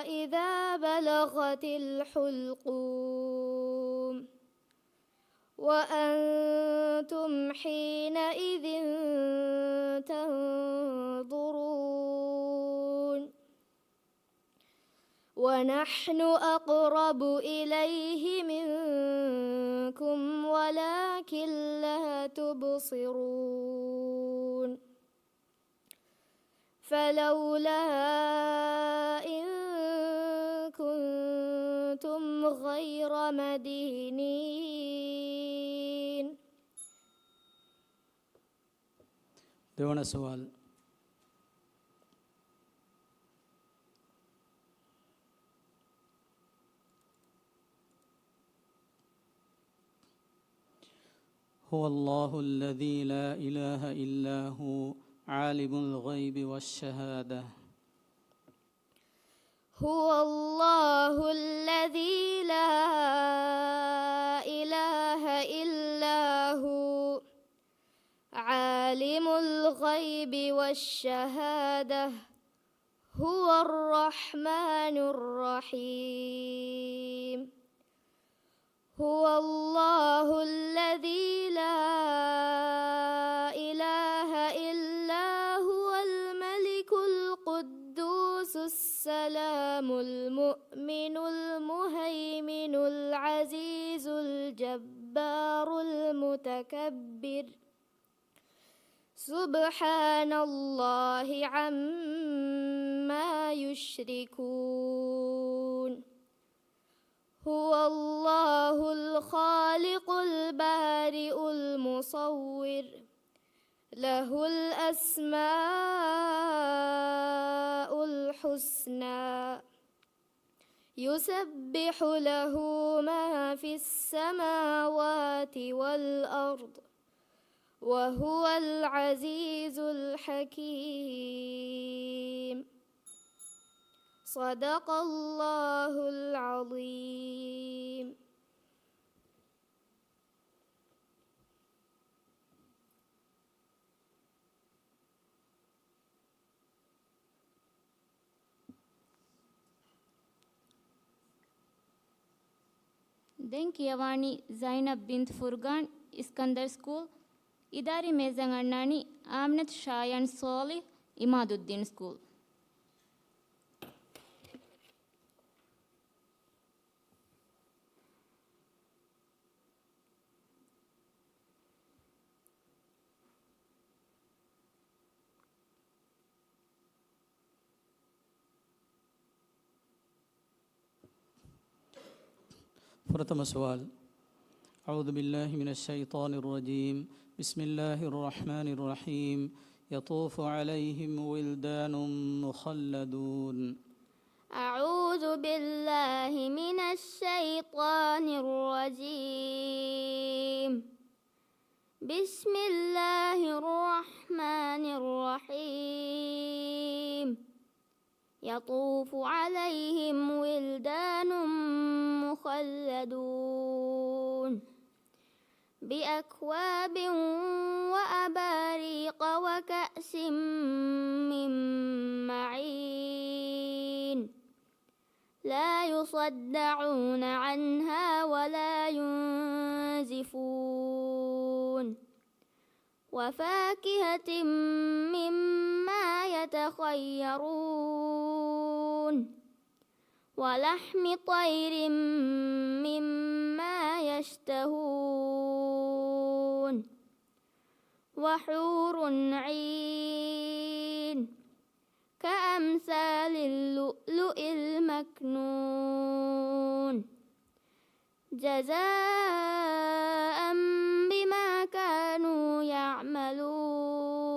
إذا بلغت الحلقوم وأنتم حينئذ تنظرون ونحن أقرب إليه منكم ولكن لا تبصرون فلولا إن كنتم غير مدينين. දෙවන සුවල්. هو الله الذي لا إله إلا هو عالم الغيب والشهادة. هو الله الذي لا إله إلا هو عالم الغيب الغيب والشهادة هو الرحمن الرحيم. هو الله الذي لا إله إلا هو الملك القدوس السلام المؤمن المهيمن العزيز الجبار المتكبر سبحان الله عما يشركون. هو الله الخالق البارئ المصور له الأسماء الحسنى يسبح له ما في السماوات والأرض وهو العزيز الحكيم. صدق الله العظيم. Den Kiyawani Zainab bint Furgan Iskandar School Idari Mezan Annani Amnat Shayan Soli Imaduddin School. प्रथम सवाल أعوذ بالله من الشيطان الرجيم بسم الله الرحمن الرحيم يطوف عليهم ولدان مخلدون. أعوذ بالله من الشيطان الرجيم بسم الله الرحمن الرحيم يطوف عليهم ولدان مخلدون بأكواب وأباريق وكأس من معين لا يصدعون عنها ولا ينزفون وفاكهة مما يتخيرون ولحم طير مما يشتهون وحور عين كأمثال اللؤلؤ المكنون جزاء بما كانوا يعملون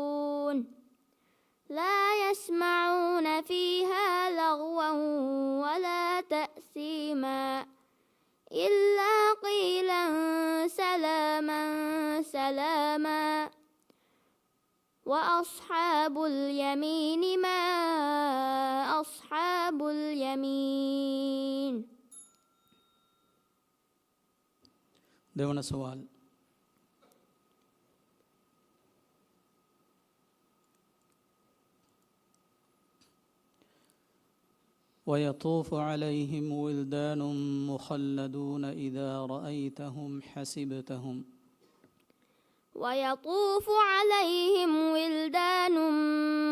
لا يسمعون فيها لغوا ولا تأثيما إلا قيلا سلاما سلاما وأصحاب اليمين ما أصحاب اليمين. देवना सवाल ويطوف عليهم ولدان مخلدون إذا رأيتهم حسبتهم. ويطوف عليهم ولدان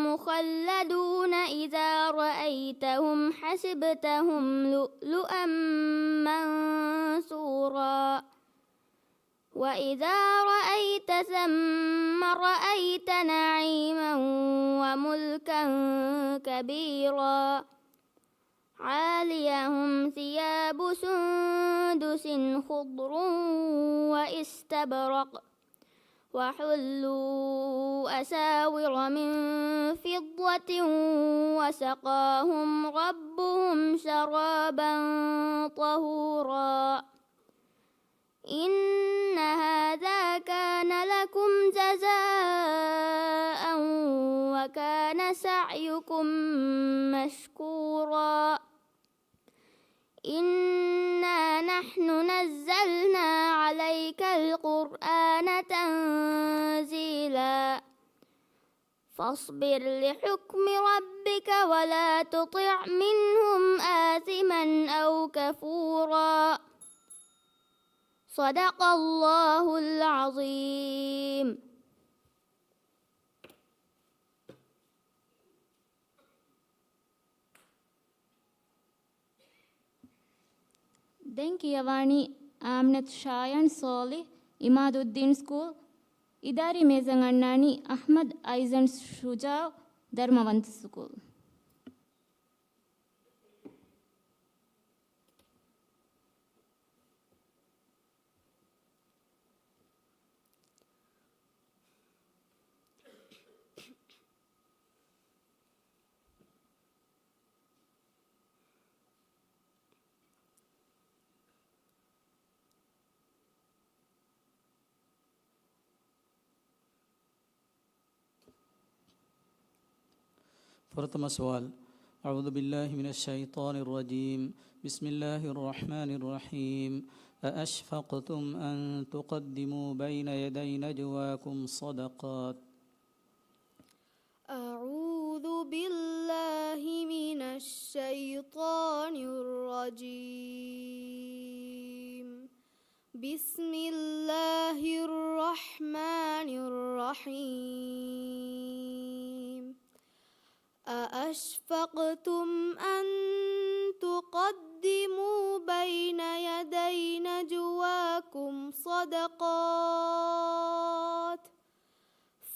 مخلدون إذا رأيتهم حسبتهم لؤلؤا منثورا وإذا رأيت ثم رأيت نعيما وملكا كبيرا عاليهم ثياب سندس خضر واستبرق وحلوا أساور من فضة وسقاهم ربهم شرابا طهورا إن هذا كان لكم جزاء وكان سعيكم مشكورا إنا نحن نزلنا عليك القرآن تنزيلا فاصبر لحكم ربك ولا تطع منهم آثما أو كفورا. صدق الله العظيم. දැන් කියවානි ආම්නත් ෂායන් සෝලි ඉමාදුද්දීන් ස්කූල් ඉදාරි මේසන් අන්නානි අහ්මද් අයිසන් ෂුජා ධර්මවන්ත ස්කූල්. प्रथम सवाल अऊज़ु बिल्लाहि मिनश शैतानिर रजीम बिस्मिल्लाहिर रहमानिर रहीम अअशफ़क़्तुम अन तुक़द्दिमू बैन यदै नजवाकुम सदक़ात। अऊज़ु बिल्लाहि मिनश शैतानिर रजीम बिस्मिल्लाहिर रहमानिर रहीम أأشفقتم أن تقدموا بين يدي نجواكم صدقات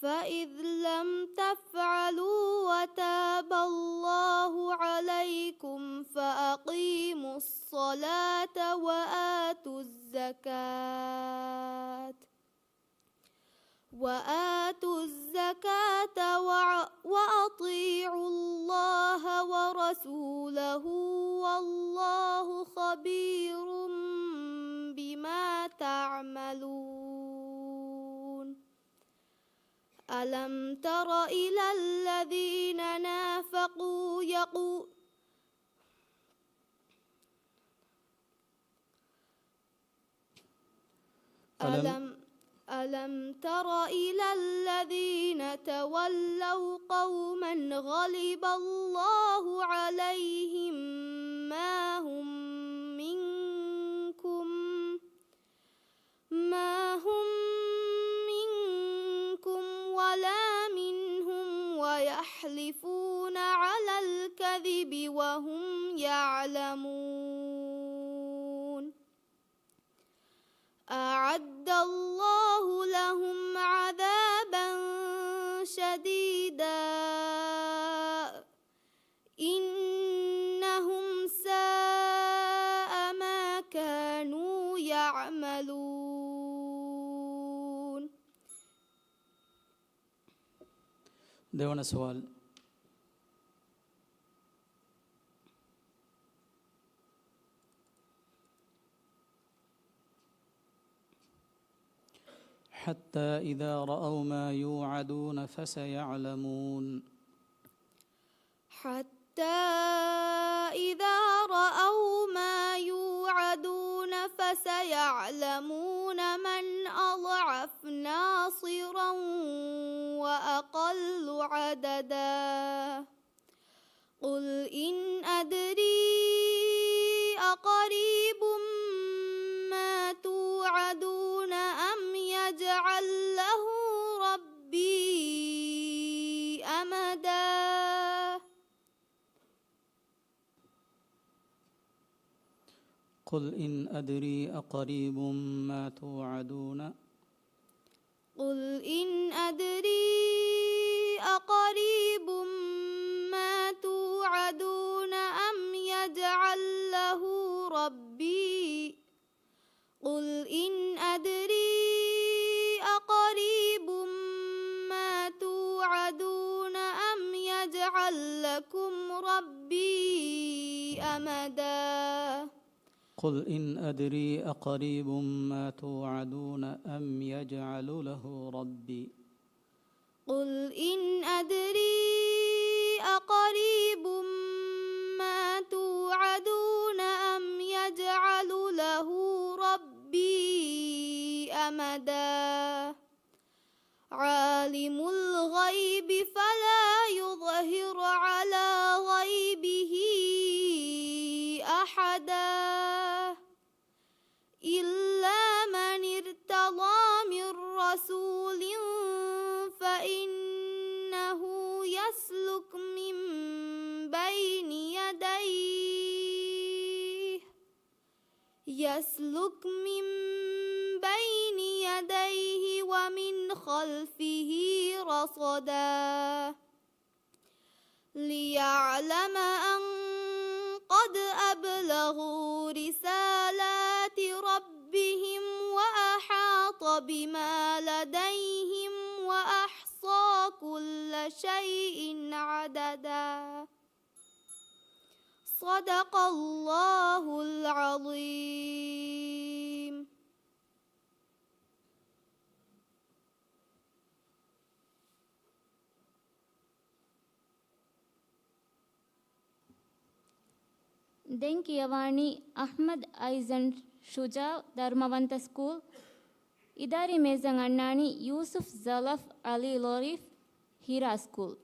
فإذ لم تفعلوا وتاب الله عليكم فأقيموا الصلاة وآتوا الزكاة وأطيعوا الله ورسوله والله خبير بما تعملون. ألم تر إلى الذين نافقوا ألم تر إلى الذين تولوا قوما غضب الله عليهم ما هم منكم ولا منهم ويحلفون على الكذب وهم يعلمون. أعد الله لهم عذابا شديدا إنهم ساء ما كانوا يعملون. देवना सवाल حتى إذا رأوا ما يوعدون فسيعلمون. حتى إذا رأوا ما يوعدون فسيعلمون من أضعف ناصرا وأقل عددا. قل إن أدري أقريب ما توعدون أم يجعل له ربي أمدا. قل إن أدري أقريب ما توعدون قل إن أدري أقريب ما توعدون أم يجعل له ربي قل إن أدري أقريب ما توعدون أم يجعل لكم ربي أمدا. قل إن أدري أقريب ما توعدون أم يجعل له ربي قل إن أدري أقريب ما توعدون أم يجعل له ربي أمدا. عالم الغيب فلا يسلك من بين يديه ومن خلفه رصدا ليعلم أن قد أبلغوا رسالات ربهم وأحاط بما لديهم وأحصى كل شيء عددا صدق الله العظيم. ದೆನ್ ಕಿಯವಾಣಿ ಅಹ್ಮದ್ ಐಜನ್ ಶುಜಾ ಧರ್ಮವಂತ ಸ್ಕೂಲ್ ಇದಾರಿ ಮೇಜಂಗ್ ಅಣ್ಣಾಣಿ ಯೂಸುಫ್ ಜಲಫ್ ಅಲಿ ಲೋರಿಫ್ ಹೀರಾ ಸ್ಕೂಲ್.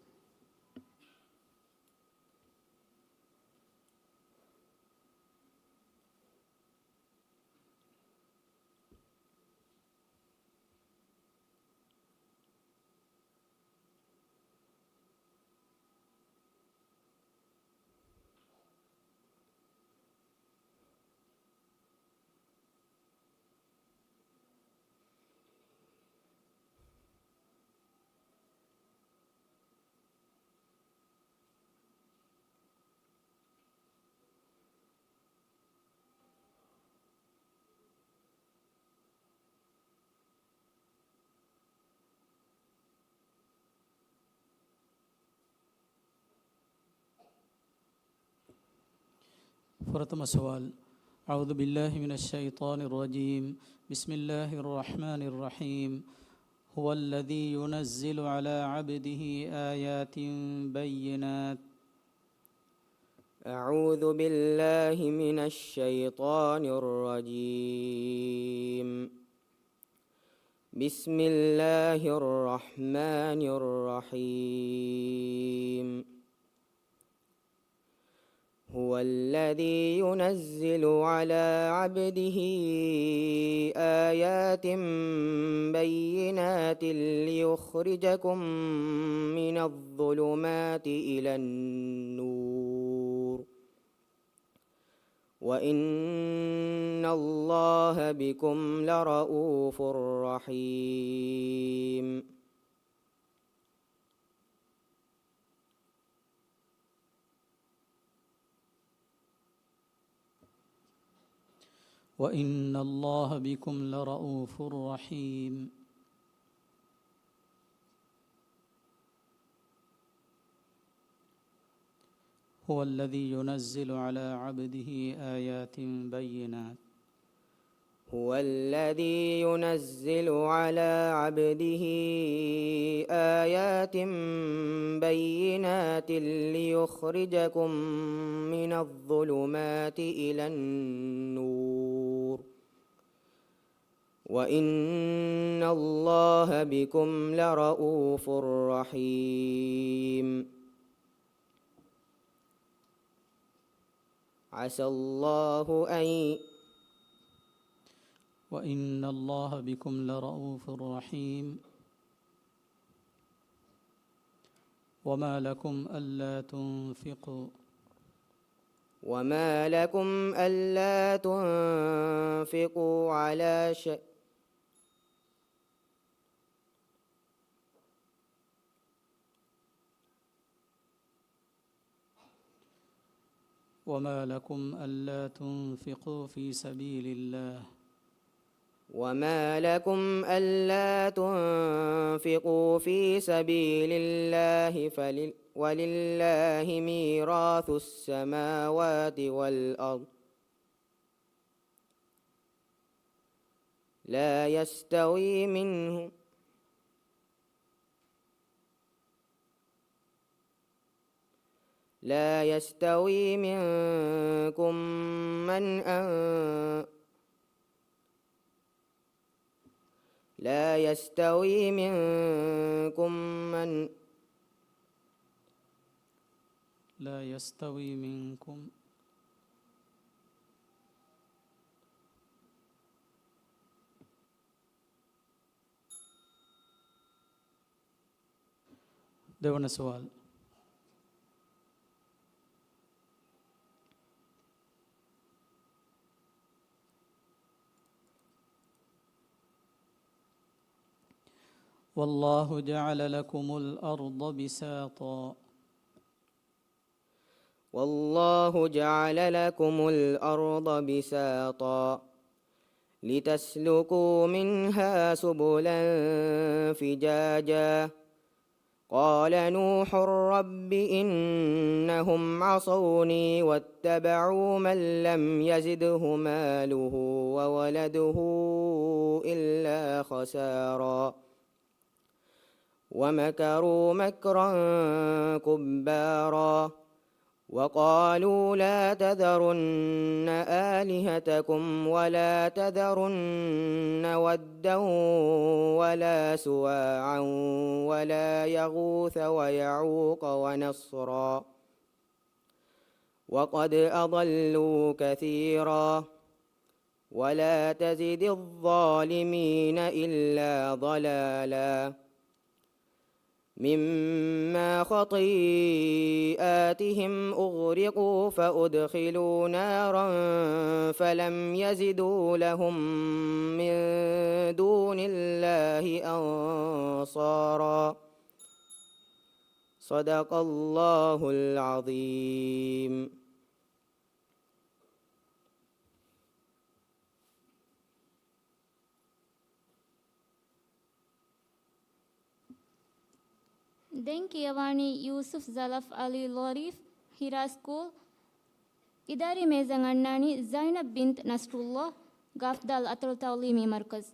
فرتم سؤال. أعوذ بالله من الشيطان الرجيم. بسم الله الرحمن الرحيم. هو الذي ينزل على عبده آيات بينات. أعوذ بالله من الشيطان الرجيم. بسم الله الرحمن الرحيم. هو الذي ينزل على عبده آيات بينات ليخرجكم من الظلمات إلى النور وإن الله بكم لرؤوف رحيم. وإن الله بكم لرؤوف رحيم. هو الذي ينزل على عبده آيات بينات. هو الذي ينزل على عبده آيات بينات ليخرجكم من الظلمات إلى النور وإن الله بكم لرؤوف رحيم. عسى الله أن وإن الله بكم لرؤوف رحيم. وما لكم ألا تنفقوا وما لكم ألا تنفقوا على شيء وما لكم ألا تنفقوا في سبيل الله وما لكم ألا تنفقوا في سبيل الله ولله ميراث السماوات والأرض لا يستوي منهم لا يستوي منكم من لا يستوي منكم من لا يستوي منكم දෙවන සුවල්. والله جعل لكم الأرض بساطا والله جعل لكم الأرض بساطا لتسلكوا منها سبلا فجاجا قال نوح رب إنهم عصوني واتبعوا من لم يزده ماله وولده إلا خسارا ومكروا مكرا كبارا وقالوا لا تذرن آلهتكم ولا تذرن ودا ولا سواعا ولا يغوث ويعوق ونصرا وقد أضلوا كثيرا ولا تزد الظالمين إلا ضلالا مما خطيئاتهم أغرقوا فأدخلوا نارا فلم يزدوا لهم من دون الله أنصارا صدق الله العظيم. දැන් කියවානි යූසුෆ් සලෆ් අලි ලොරීෆ් හිරා ස්කූල් ඉදාරි මේසන් අන්නානි සයිනබ් බින්ත් නස්රුල්ලාහ් ගාෆ්දාල් අතුල් තවලීමි මර්කස්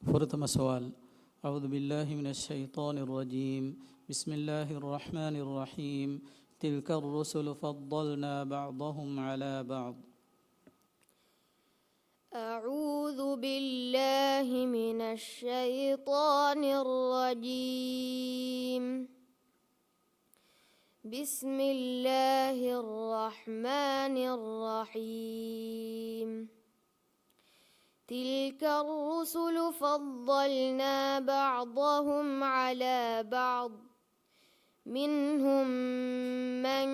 فرتم سؤال. أعوذ بالله من الشيطان الرجيم. بسم الله الرحمن الرحيم. تلك الرسل فضلنا بعضهم على بعض. أعوذ بالله من الشيطان الرجيم. بسم الله الرحمن الرحيم. تلك الرسل فضلنا بعضهم على بعض منهم من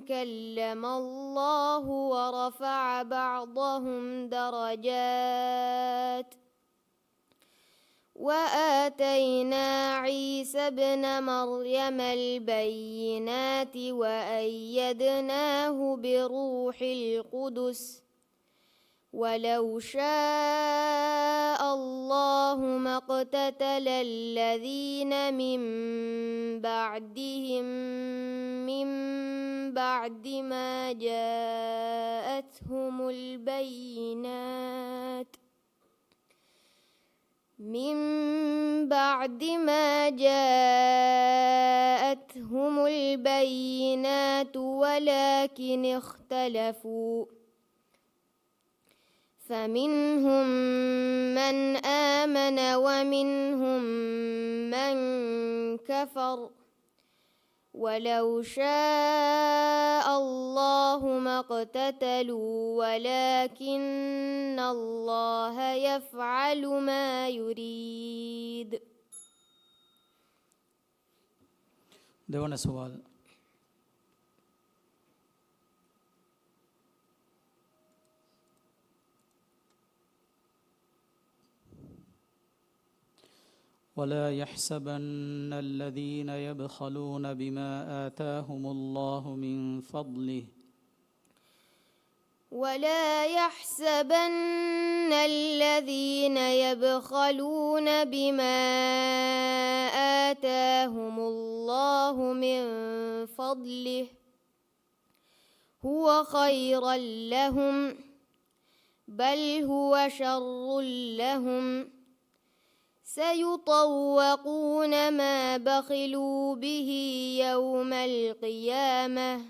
كلم الله ورفع بعضهم درجات وآتينا عيسى ابن مريم البينات وأيدناه بروح القدس ولو شاء الله ما اقتتل الذين من بعدهم من بعد ما جاءتهم البينات ولكن اختلفوا فمنهم من آمن ومنهم من كفر ولو شاء الله ما اقتتلوا ولكن الله يفعل ما يريد. දෙවන සුවල්. ولا يحسبن الذين يبخلون بما آتاهم الله من فضله ولا يحسبن الذين يبخلون بما آتاهم الله من فضله هو خيرا لهم بل هو شر لهم سيطوقون ما بخلوا به يوم القيامة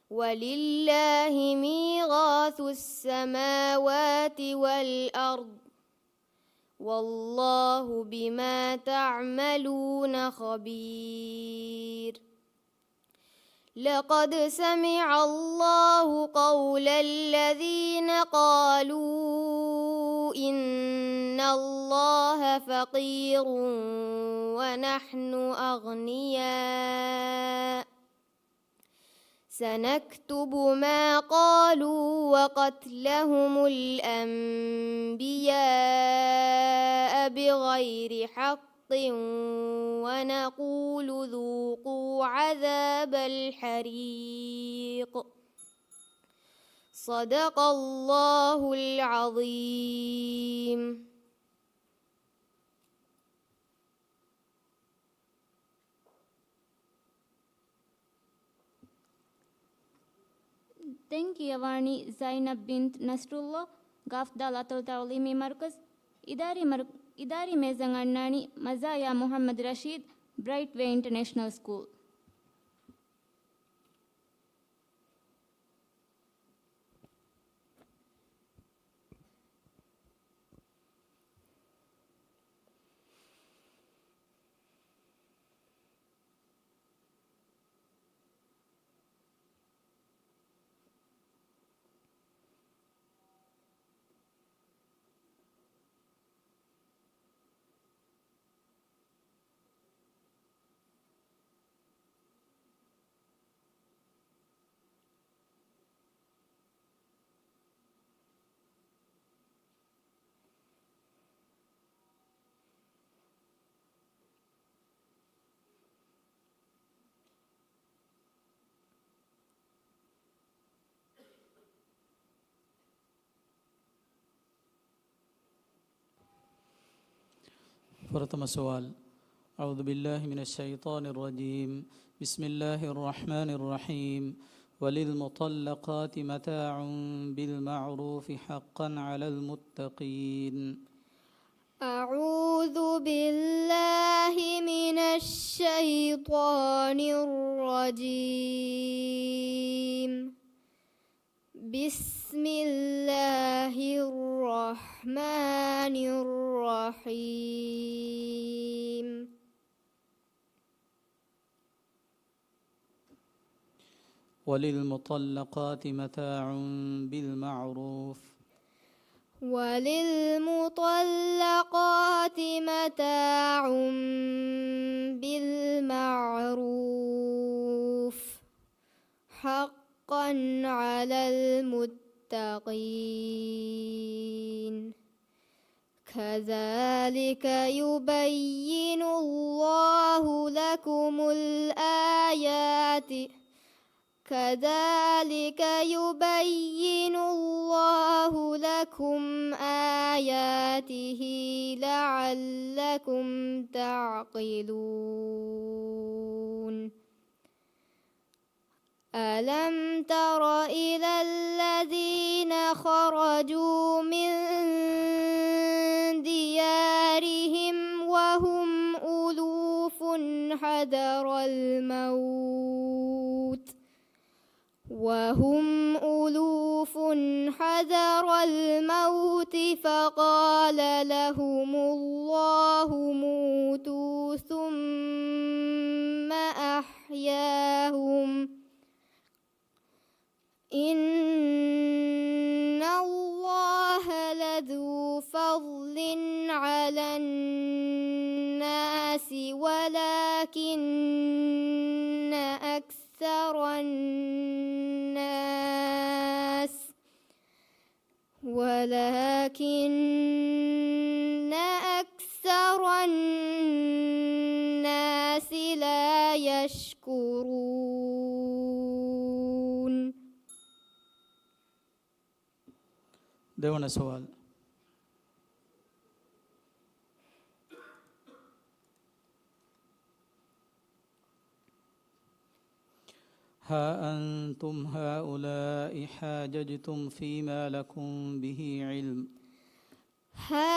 ولله ميراث السماوات والأرض والله بما تعملون خبير لقد سمع الله قول الذين قالوا إن الله فقير ونحن أغنياء سنكتب ما قالوا وقتلهم الأنبياء بغير حق ونقول ذوقوا عذاب الحريق صدق الله العظيم. Thank you, Yawani Zainab bint Nasrullah, Gafdal Atul Taulimi Markaz, Idari Mezang Annani, Mazaya Muhammad Rashid, Brightway International School. പ്രഥമ സവാൽ أعوذ بالله من الشيطان الرجيم بسم الله الرحمن الرحيم وللمطلقات متاع بالمعروف حقا على المتقين. أعوذ بالله من الشيطان الرجيم بسم الله الرحمن الرحيم وللمطلقات متاع بالمعروف وللمطلقات متاع بالمعروف حقا على المتقين كذلك يبين الله لكم الآيات كذلك يبين الله لكم آياته لعلكم تعقلون. ألم تر إلى الذين خرجوا من ديارهم وهم ألوف حذر الموت فقال لهم الله موتوا ثم أحياهم إن الله لذو فضل على الناس ولكن أكثر الناس لا يشكرون. දෙවන සවාල් ها أنتم هؤلاء حاججتم فيما لكم به علم ها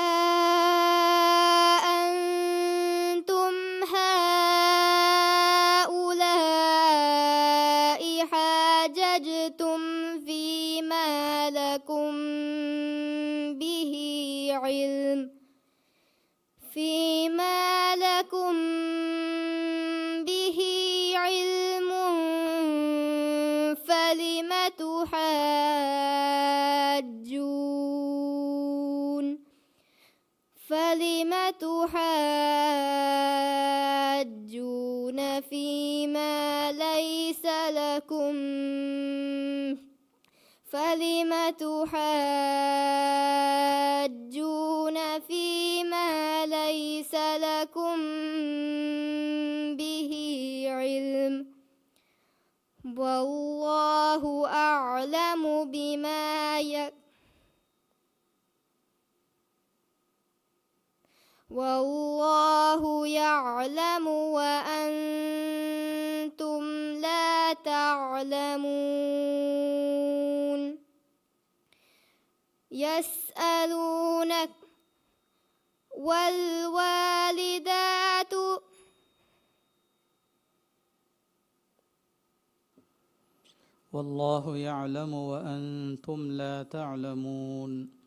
أنتم هؤلاء حاججتم فيما لكم به علم فلم تحاجون فيما ليس لكم به علم والله أعلم بما والله يعلم وأنتم لا تعلمون يسألونك والوالدات والله يعلم وأنتم لا تعلمون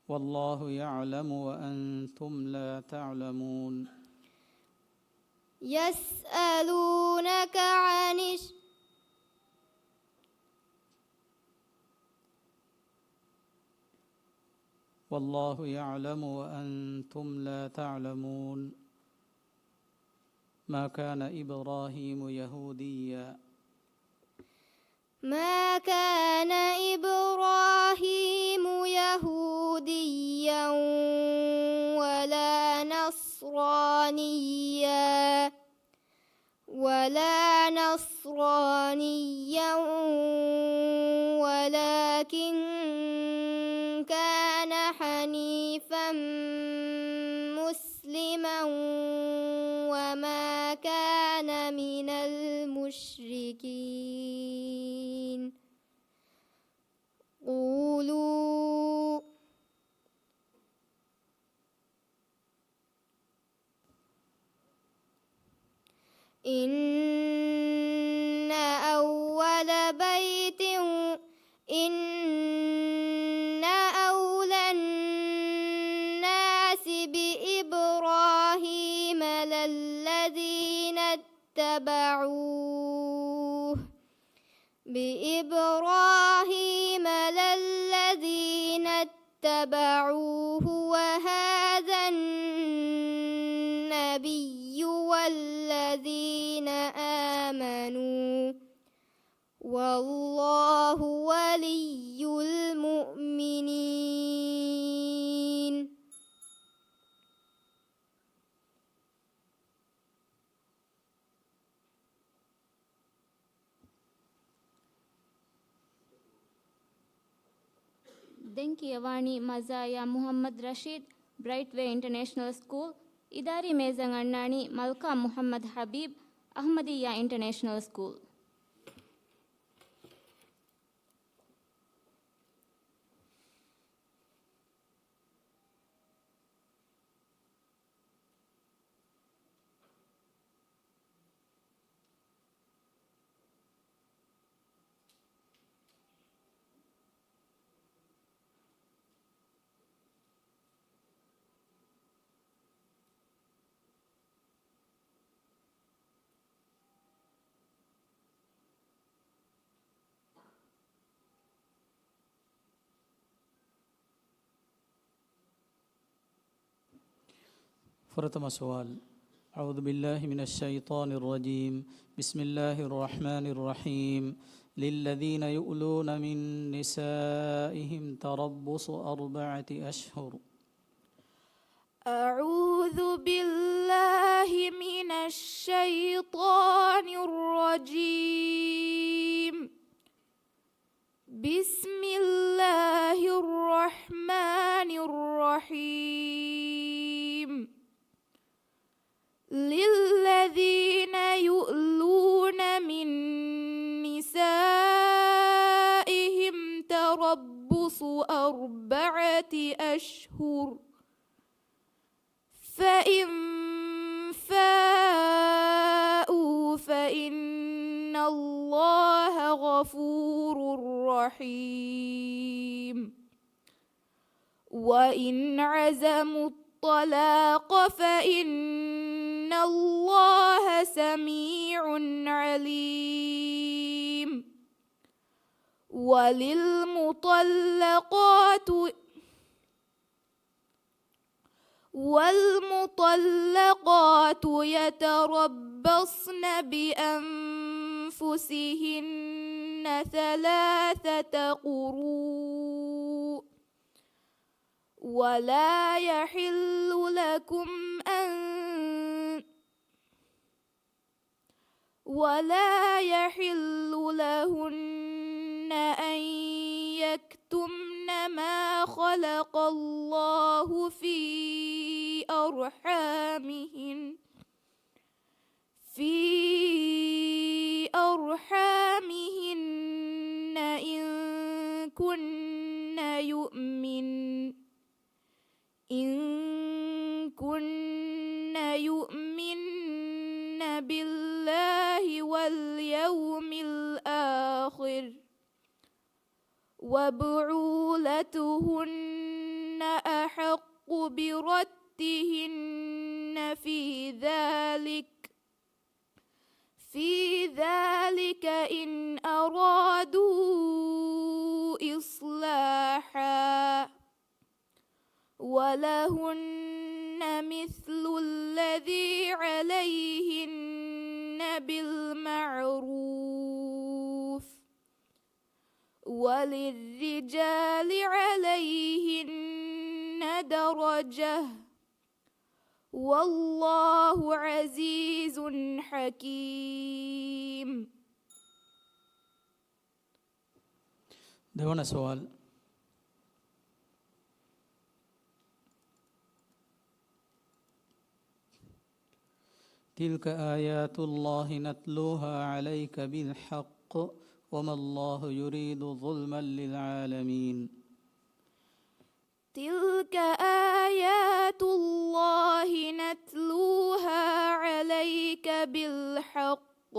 والله يعلم وأنتم لا تعلمون يسألونك عن والله يعلم وأنتم لا تعلمون ما كان إبراهيم يهوديا ما كان إبراهيم يهوديا ولا نصرانيا ولكن كان حنيفا مسلما وما كان من المشركين قولوا إن أولى الناس بإبراهيم للذين اتبعوه وهذا النبي والذين آمنوا والله ولي المؤمنين ದೆಂಕಿಯವಾಣಿ ಮಜಾಯಾ Muhammad Rashid bright way international school ಇದಾರಿ ಮೇಜಂಗ್ ಅಣ್ಣಾಣಿ ಮಲ್ಕಾ ಮುಹಮ್ಮದ್ ಹಬೀಬ್ ಅಹ್ಮದಿಯಾ ಇಂಟರ್ನ್ಯಾಷನಲ್ ಸ್ಕೂಲ್ فرتم سؤال أعوذ بالله من الشيطان الرجيم بسم الله الرحمن الرحيم للذين يؤلون من نسائهم تربص 4 أشهر أعوذ بالله من الشيطان الرجيم بسم الله الرحمن رحيم. وإن عزموا الطلاق فإن الله سميع عليم. والمطلقات يتربصن بأنفسهن 3 قروء ولا يحل لهن أن يكتمن ما خلق الله في أرحامهن إن كن يؤمن بالله واليوم الآخر وبعولتهن أحق بردهن في ذلك إن أرادوا إصلاحا ولهن مثل الذي عليهن بالمعروف وللرجال عليهن درجة والله عزيز حكيم. دونا سؤال. تلك آيات الله نتلوها عليك بالحق وما الله يريد ظلما للعالمين. تلك آيات الله نتلوها عليك بالحق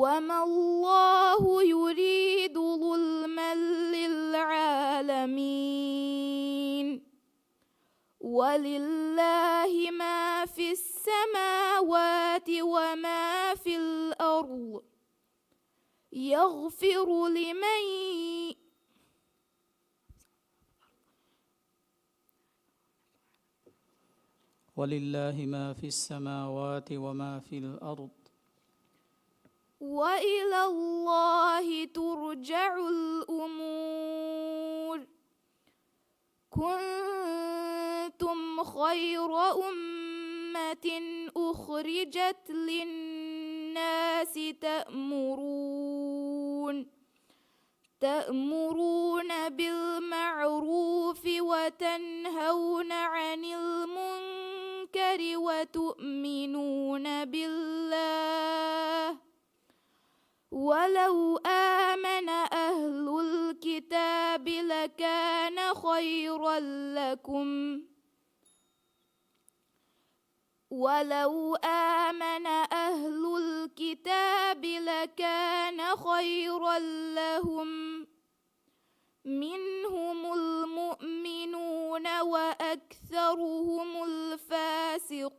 وما الله يريد ظلما للعالمين. ولله ما في السماوات وما في الأرض يغفر لمن ولله ما في السماوات وما في الأرض وإلى الله ترجع الأمور. كنتم خير أمة أخرجت للناس تأمرون بالمعروف وتنهون عن المنكر وتؤمنون بالله. ولو آمن أهل الكتاب لكان خيرا لكم لهم منهم المؤمنون وأكثرهم الفاسقون.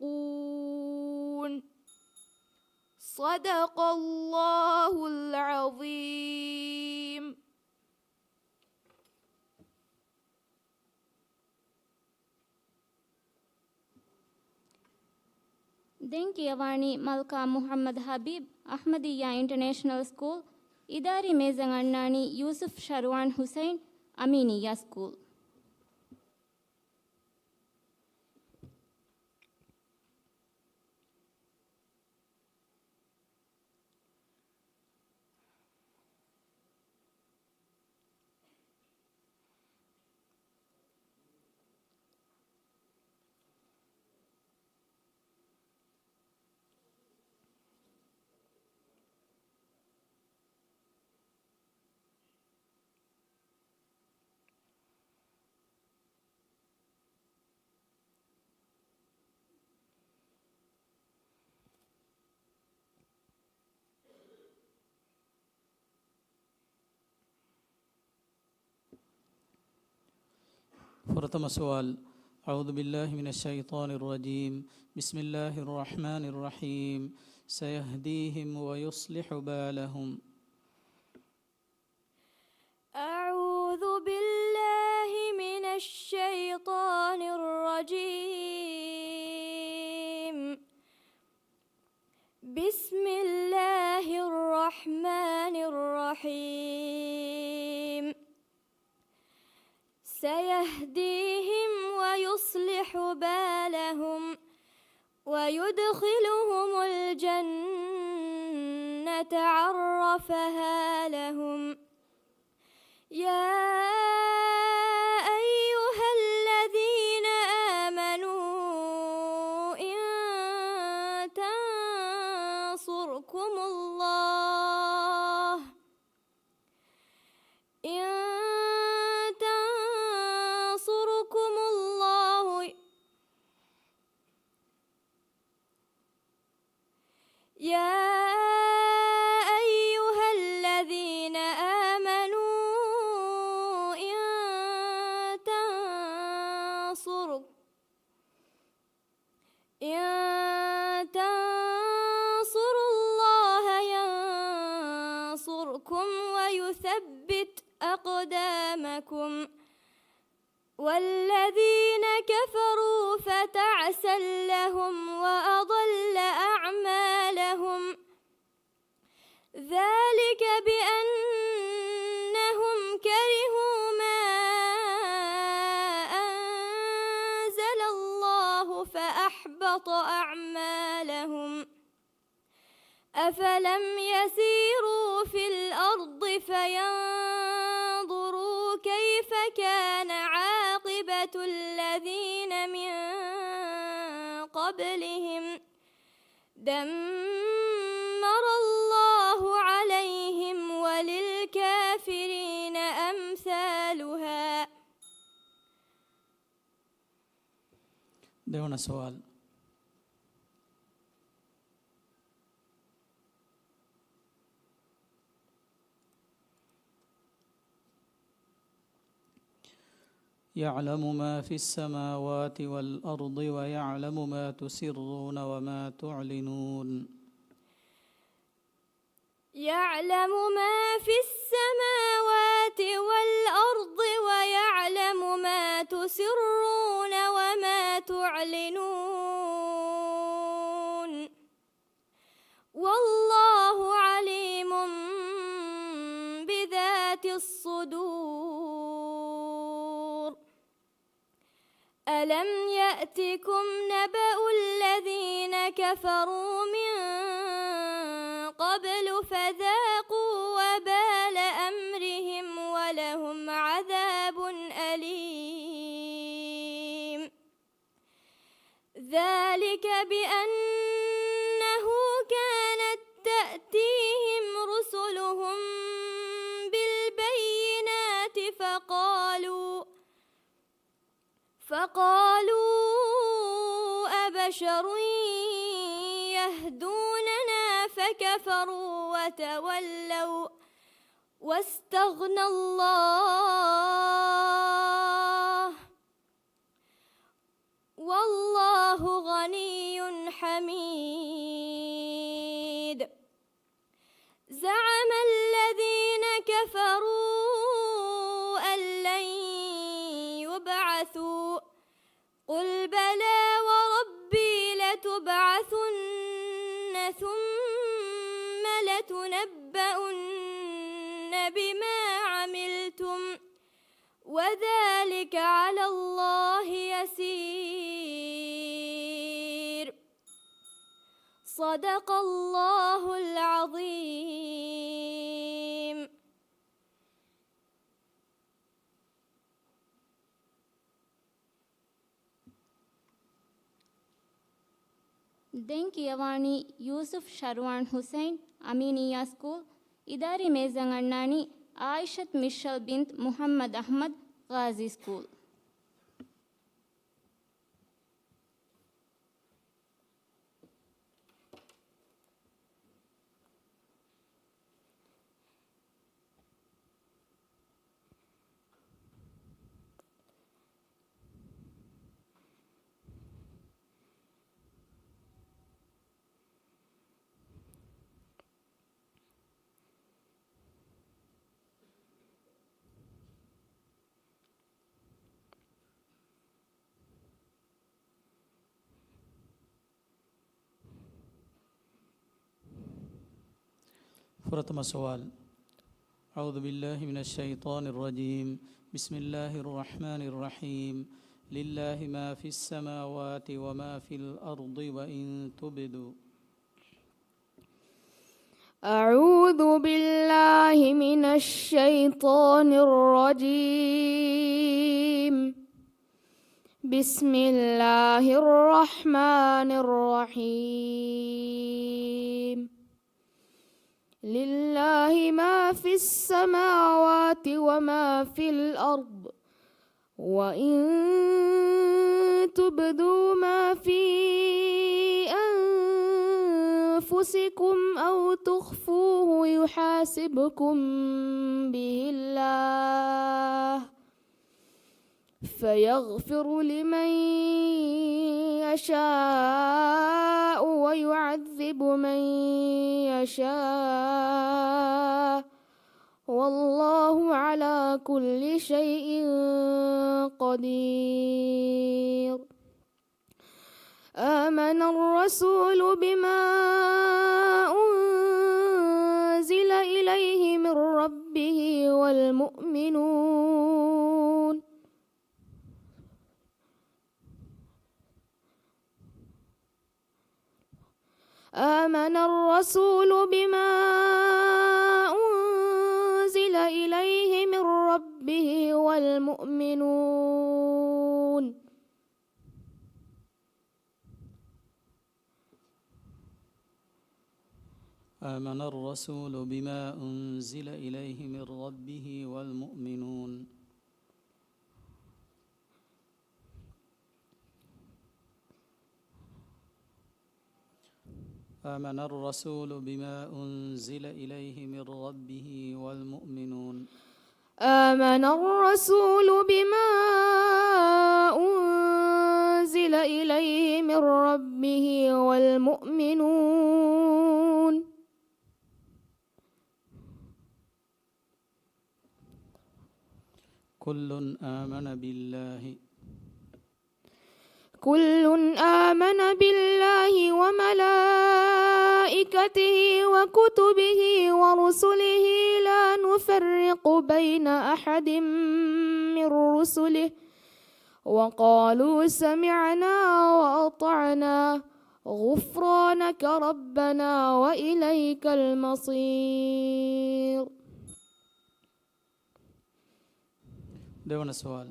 صدق الله العظيم. ದೆಂಕಿಯವಾಣಿ ಮಲ್ಕಾ ಮುಹಮ್ಮದ್ ಹಬೀಬ್ ಅಹ್ಮದಿಯಾ ಇಂಟರ್ನ್ಯಾಷನಲ್ ಸ್ಕೂಲ್ ಇದಾರಿ ಮೇಜಂಗ್ ಅಣ್ಣಾಣಿ ಯೂಸುಫ್ ಶರ್ವಾನ್ ಹುಸೈನ್ ಅಮೀನಿಯಾ ಸ್ಕೂಲ್. فرتم سؤال. أعوذ بالله من الشيطان الرجيم. بسم الله الرحمن الرحيم. سيهديهم ويصلح بالهم. أعوذ بالله من الشيطان الرجيم. بسم الله الرحمن الرحيم. سيهديهم ويصلح بالهم ويدخلهم الجنة عرفها لهم. يا أيها الذين آمنوا إن تنصركم الله يا أيها الذين آمنوا إن تنصروا الله ينصركم ويثبت أقدامكم. والذين كفروا فتعسا لهم وأضل أعمالهم. ذلك بأنهم كرهوا ما أنزل الله فأحبط أعمالهم. أفلم يسيروا في الأرض فينظروا كيف كان عاقبة الذين من قبلهم. دمر الله عليهم وللكافرين أمثالها. देवना सवाल. يعلم ما في السماوات والأرض ويعلم ما تسرون وما تعلنون. يعلم ما في السماوات والأرض ويعلم ما تسرون وما تعلنون. والله عليم بذات الصدور. ألم يأتكم نبأ الذين كفروا من قبل فذاقوا وبال أمرهم ولهم عذاب أليم. ذلك بأنه كانت تأتيهم رسلهم بالبينات فقالوا أبشر يهدوننا فكفروا وتولوا واستغنى الله والله غني حميد. زعم الذين كفروا أن لن يبعثوا قل بلى وربي لتبعثن ثم لتنبؤن بما عملتم وذلك على الله يسير. صدق الله العظيم. ದೆನ್ ಕಿಯವಾಣಿ ಯೂಸುಫ್ ಶರ್ವಾನ್ ಹುಸೈನ್ ಅಮೀನಿಯಾ ಸ್ಕೂಲ್ ಇದಾರಿ ಮೇಜಂಗ್ ಅಣ್ಣಾಣಿ ಆಯಿಷತ್ ಮಿಶಲ್ ಬಿಂತ್ ಮುಹಮ್ಮದ್ ಅಹ್ಮದ್ ಗಾಜಿ ಸ್ಕೂಲ್. فرتم سؤال. أعوذ بالله من الشيطان الرجيم. بسم الله الرحمن الرحيم. لله ما في السماوات وما في الأرض وإن تبدوا. أعوذ بالله من الشيطان الرجيم. بسم الله الرحمن الرحيم. لله ما في السماوات وما في الأرض وإن تبدوا ما في أنفسكم أو تخفوه يحاسبكم به الله فيغفر لمن يشاء ويعذب من يشاء والله على كل شيء قدير. آمن الرسول بما أنزل إليه من ربه والمؤمنون آمن الرسول بما أنزل إليه من ربه والمؤمنون آمن الرسول بما أنزل إليه من ربه والمؤمنون آمن الرسول بما أنزل إليه من ربه والمؤمنون آمن الرسول بما أنزل إليه من ربه والمؤمنون كل آمن بالله وملائكته وكتبه ورسله لا نفرق بين أحد من رسله وقالوا سمعنا وأطعنا غفرانك ربنا وإليك المصير. දෙවන සුවල්.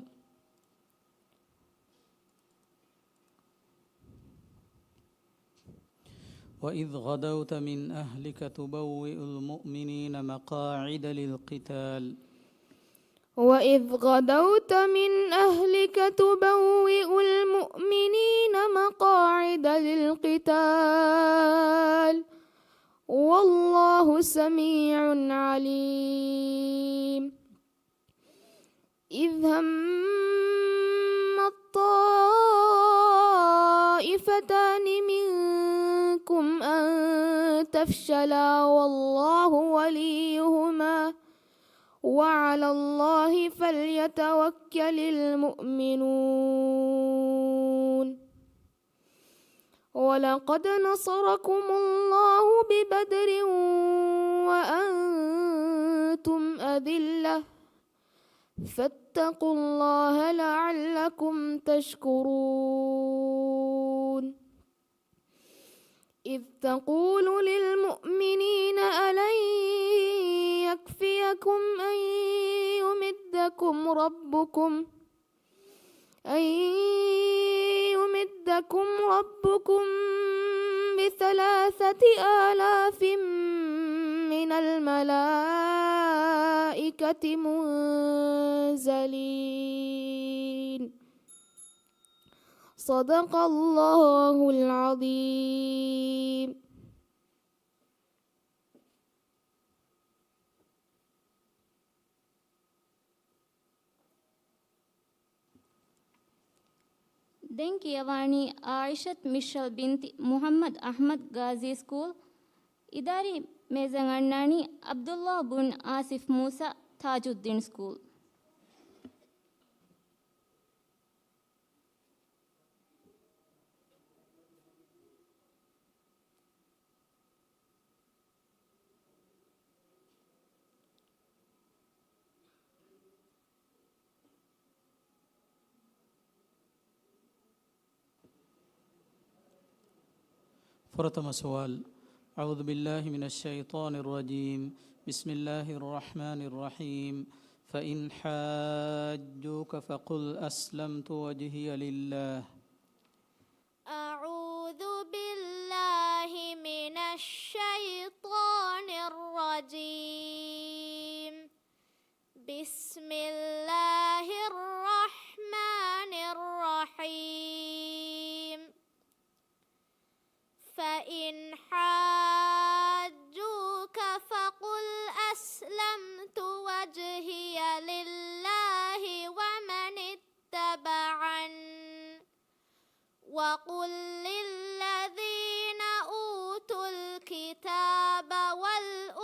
وإذ غدوت من أهلك تبوئ المؤمنين مقاعد للقتال وإذ غدوت من أهلك تبوئ المؤمنين مقاعد للقتال والله سميع عليم. إذ هم الطائفتان منكم أن تفشلا والله وليهما وعلى الله فليتوكل المؤمنون. ولقد نصركم الله ببدر وأنتم أذلة فاتقوا الله لعلكم تشكرون. إذ تقول للمؤمنين ألن يكفيكم أن يمدكم ربكم ب3,000 من الملائكة منزلين. صدق الله العظيم. දැන් කියවානි ආයිෂත් මිෂල් බින්ති මුහම්මද් අහ්මද් ගාසි ස්කූල් ඉදාරි මේසන් අන්නානි අබ්දුල්ලා බුන් ආසිෆ් මූසා තාජුද්දීන් ස්කූල්. പ്രഥമ സവാൽ. أعوذ بالله من الشيطان الرجيم. بسم الله الرحمن الرحيم. فإن حاجوك فقل أسلمت وجهي لله. أعوذ بالله من الشيطان الرجيم. بسم الله الرحمن الرحيم. فإن حاجوك فقل أسلمت وجهي لله ومن اتبعني وقل للذين أوتوا الكتاب والأميين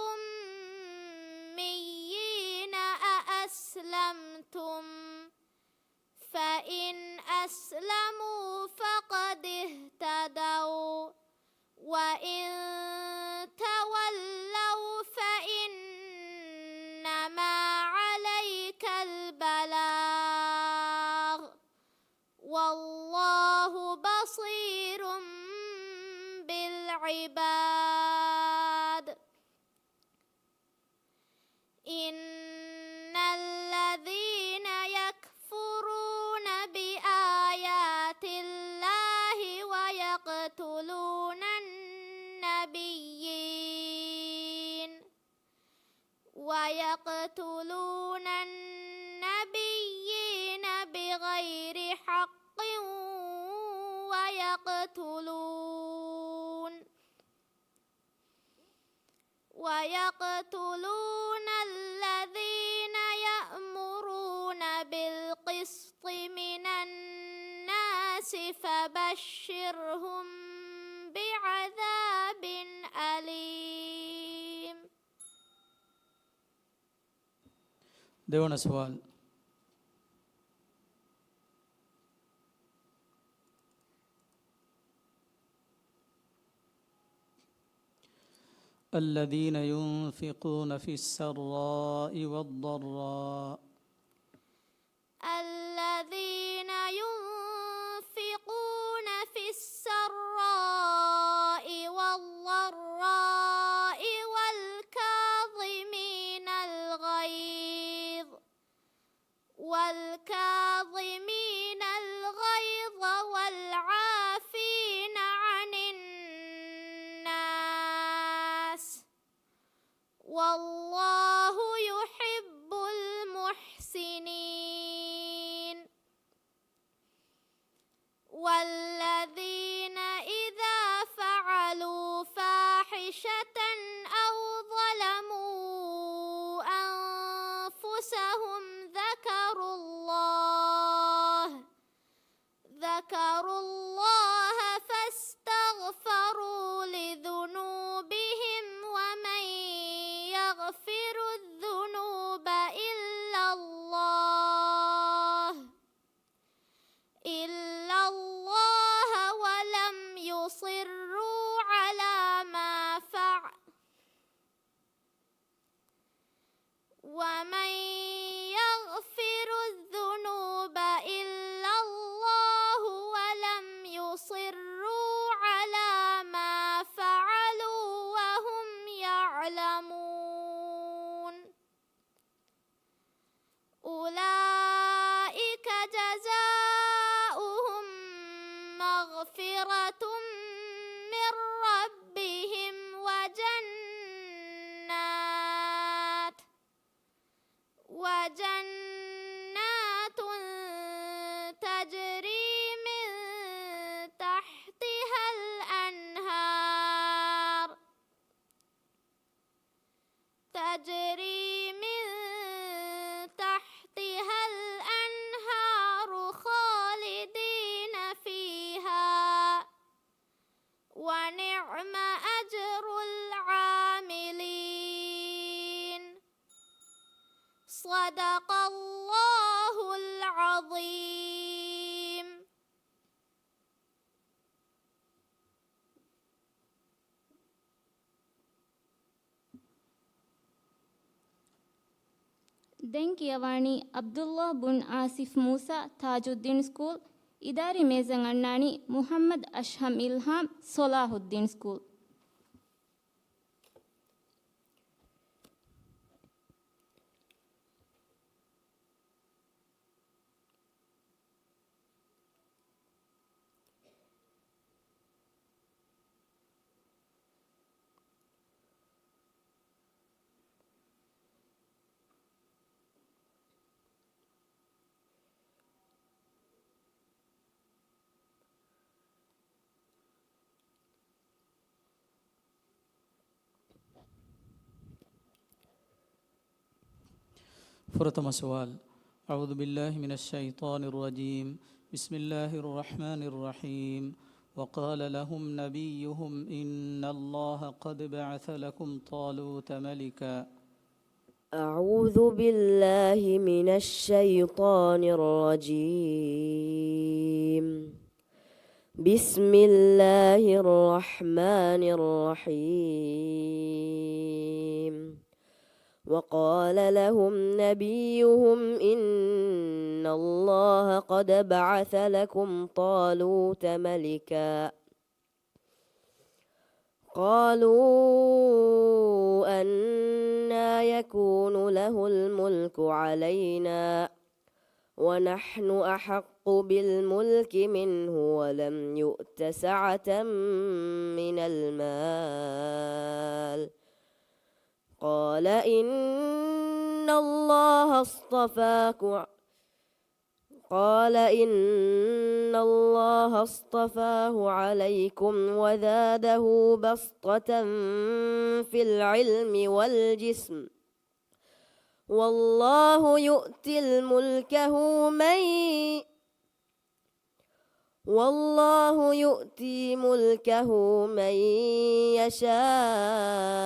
أأسلمتم فإن أسلموا فقد اهتدوا وإن تولوا فإنما عليك البلاغ والله بصير بالعباد. إن الذين يكفرون بآيات الله ويقتلون النبيين بغير حق ويقتلون الذين يأمرون بالقسط من الناس فبشرهم بعذاب أليم. දෙවන සවාල්. الذين ينفقون في السراء والضراء. الذين ينفقون في السراء والضراء والكاظمين الغيظ والعافين عن الناس والله يحب المحسنين. والذين إذا فعلوا فاحشة أو ظلموا أنفسهم ذكروا الله فاستغفروا لذنوبهم ومن يغفر الذنوب إلا الله ولم يصروا على ما ومن يغفر الذنوب إلا الله ولم يصروا على ما فعلوا وهم يعلمون. أولئك جزاؤهم مغفرة من ربهم وجنات تجري من تحتها الأنهار خالدين فيها ونعم أجر العاملين. صدق الله العظيم. ದೆನ್ ಕಿಯವಾಣಿ ಅಬ್ದುಲ್ಲಾ ಬುನ್ ಆಸಿಫ್ ಮೂಸಾ ತಾಜುದ್ದೀನ್ ಸ್ಕೂಲ್ إداري ميزان أناني محمد أشهم إلهام صلاح الدين سكول. فرتم سؤال. أعوذ بالله من الشيطان الرجيم. بسم الله الرحمن الرحيم. وقال لهم نبيهم إن الله قد بعث لكم طالوت ملكا. أعوذ بالله من الشيطان الرجيم. بسم الله الرحمن الرحيم. وقال لهم نبيهم إن الله قد بعث لكم طالوت ملكا. قالوا أنى يكون له الملك علينا ونحن أحق بالملك منه ولم يؤت سعة من المال. قال إن الله اصطفاه عليكم وزاده بسطة في العلم والجسم والله يؤتي ملكه من يشاء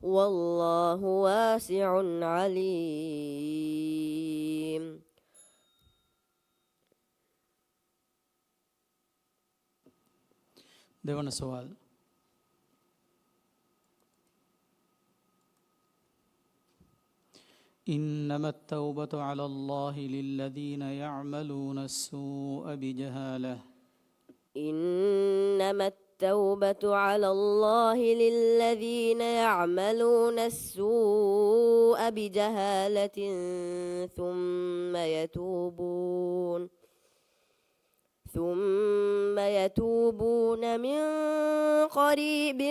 والله واسع عليم. දෙවන සවාල්. إنما التوبة على الله للذين يعملون السوء بجهالة. إنما التوبة على الله للذين يعملون السوء بجهالة ثم يتوبون من قريب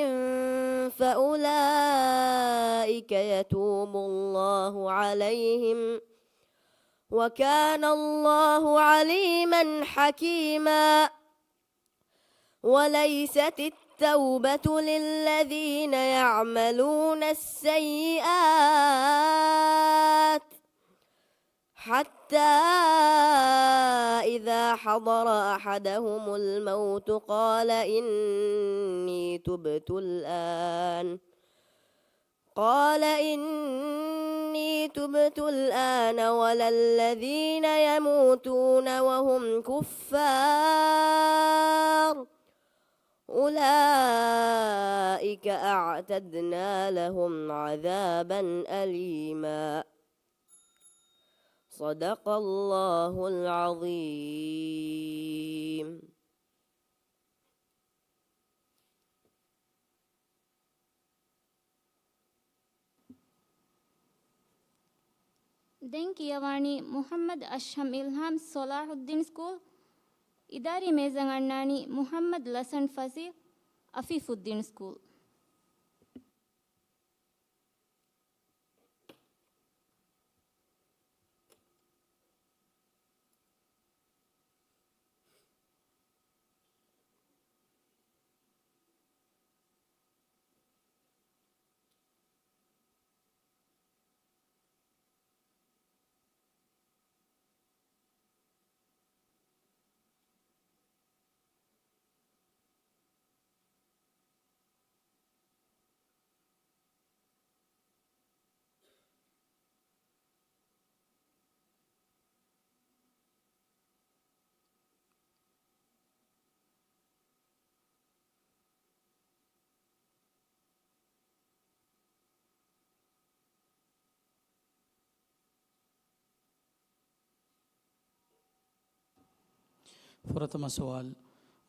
فأولئك يتوب الله عليهم وكان الله عليما حكيما. وليست التوبة للذين يعملون السيئات حتى إذا حضر أحدهم الموت قال إني تبت الآن ولا الذين يموتون وهم كفار أولئك أعتدنا لهم عذابا أليما. صدق الله العظيم. දැන් කියවානි මුහම්මද් අශ්හම් ඉල්හාම් සොලාහුද්දීන් ස්කූල් ඉදාරි මේසන් අන්නානි මුහම්මද් ලසන් ෆසීහ් අෆීෆුද්දීන් ස්කූල්. فرتم سؤال.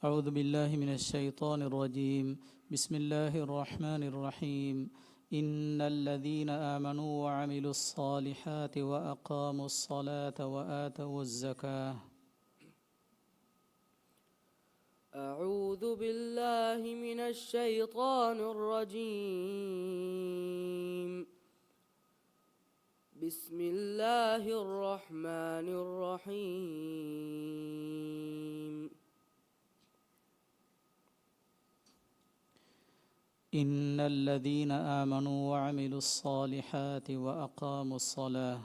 أعوذ بالله من الشيطان الرجيم. بسم الله الرحمن الرحيم. إن الذين آمنوا وعملوا الصالحات وأقاموا الصلاة وآتوا الزكاة. أعوذ بالله من الشيطان الرجيم. بسم الله الرحمن الرحيم. إن الذين آمنوا وعملوا الصالحات وأقاموا الصلاة.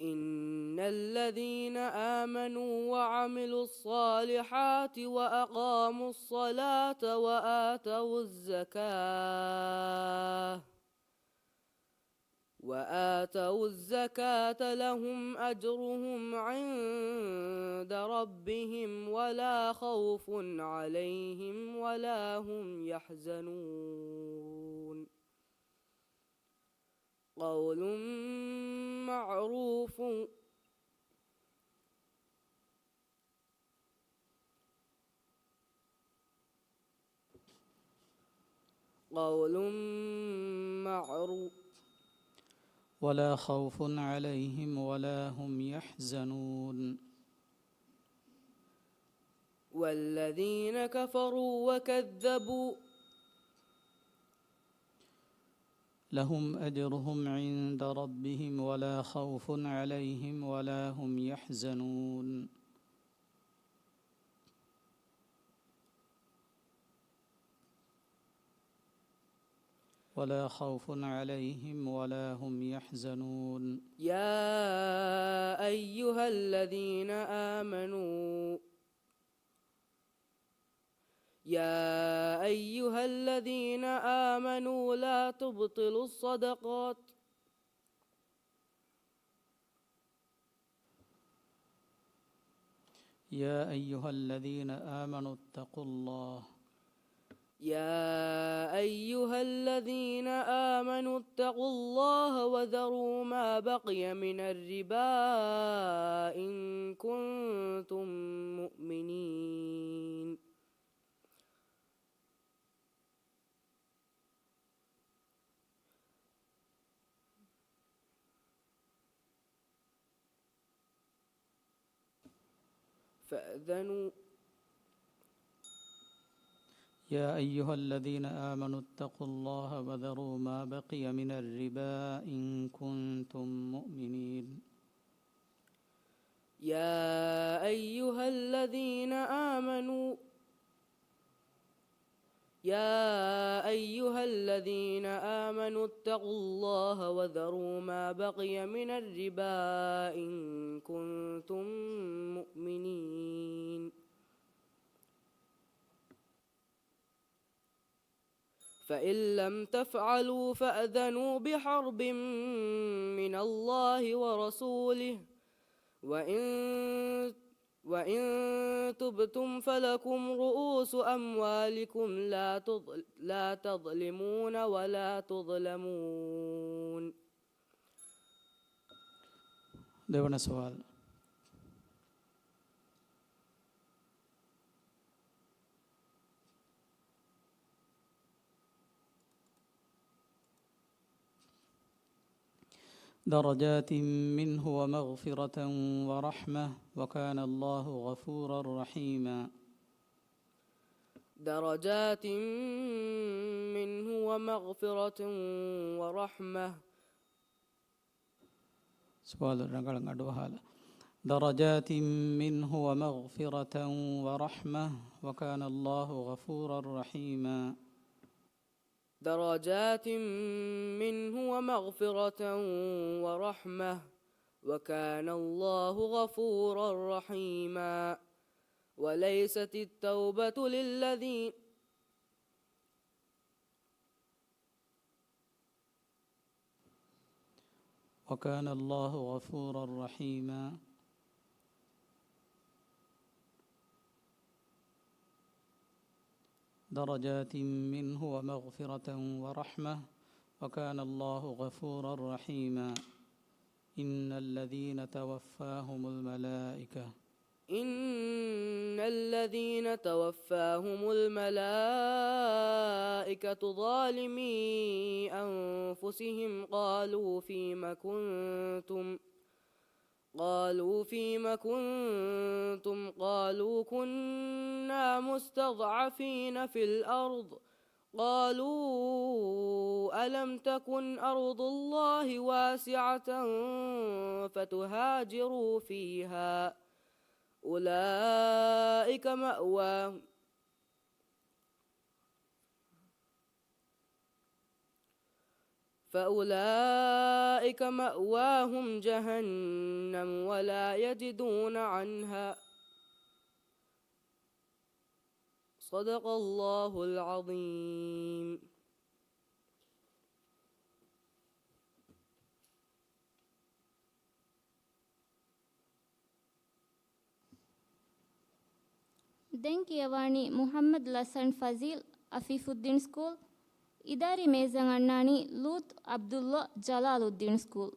إن الذين آمنوا وعملوا الصالحات وأقاموا الصلاة وآتوا الزكاة لهم أجرهم عند ربهم ولا خوف عليهم ولا هم يحزنون. قول معروف ولا خوف عليهم ولا هم يحزنون. والذين كفروا وكذبوا لهم أجرهم عند ربهم ولا خوف عليهم ولا هم يحزنون. ولا خوف عليهم ولا هم يحزنون. يا أيها الذين آمنوا لا تبطلوا الصدقات يا أيها الذين آمنوا اتقوا الله. يا أيها الذين آمنوا اتقوا الله وذروا ما بقي من الربا إن كنتم مؤمنين. فأذنوا يا أيها الذين آمنوا اتقوا الله وذروا ما بقي من الربا إن كنتم مؤمنين. يا أيها الذين آمنوا اتقوا الله وذروا ما بقي من الربا إن كنتم مؤمنين. فإن لم تفعلوا فأذنوا بحرب من الله ورسوله وإن تبتم فلكم رؤوس أموالكم لا تظلمون ولا تظلمون. देवना सवाल. درجات منه ومغفرة ورحمة وكان الله غفورا رحيما. درجات منه ومغفرة ورحمة. سؤال الرجال قدوها. درجات منه ومغفرة ورحمة وكان الله غفورا رحيما. درجات منه ومغفرة ورحمة وكان الله غفورا رحيما. وليست التوبة للذين وكان الله غفورا رحيما. درجات منه ومغفرة ورحمة وكان الله غفورا رحيما. إن الذين توفاهم الملائكة إن الذين توفاهم الملائكة ظالمي أنفسهم قالوا فيم كنتم قالوا كنا مستضعفين في الأرض قالوا ألم تكن أرض الله واسعة فتهاجروا فيها فأولئك مأواهم جهنم ولا يجدون عنها. صدق الله العظيم. Den Kiyawani Muhammad Lasan Fazil Afifuddin School Idari Mezan Annani Lut Abdullah Jalaluddin School.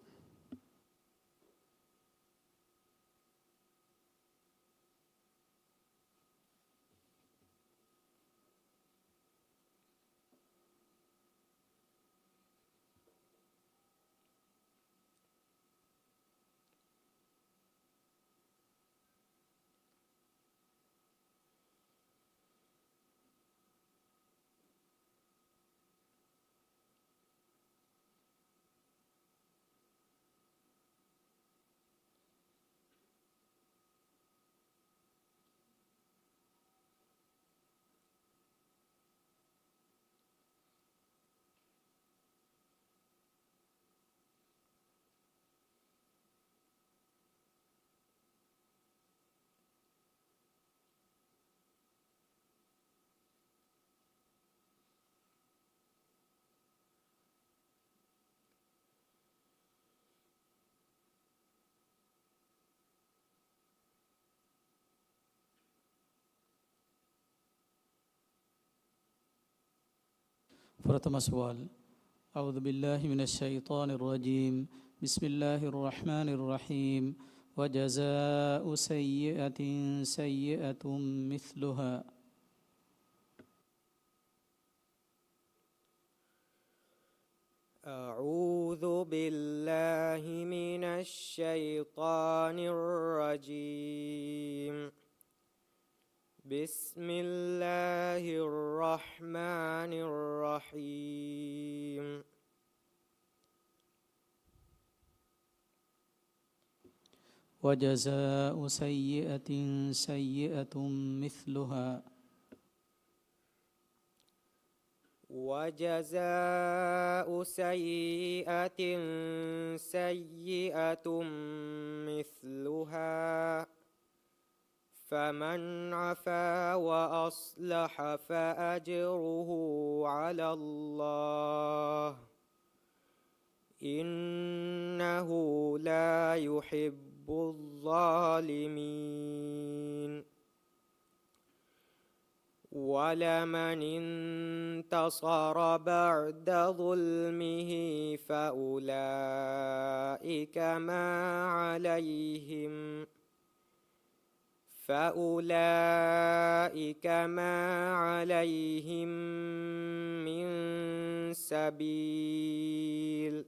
प्रथम सवाल अऊज़ु बिल्लाहि मिनश शैतानिर रजीम बिस्मिल्लाहिर रहमानिर रहीम वजज़ाउ सय्यअतिन सय्यअतुम मिस्लुहा। أعوذ بالله من الشيطان الرجيم بسم الله الرحمن الرحيم وجزاء سيئة سيئة مثلها. وجزاء سيئة سيئة مثلها فمن عفا وأصلح فأجره على الله إنه لا يحب الظالمين. ولمن انتصر بعد ظلمه فأولئك ما عليهم من سبيل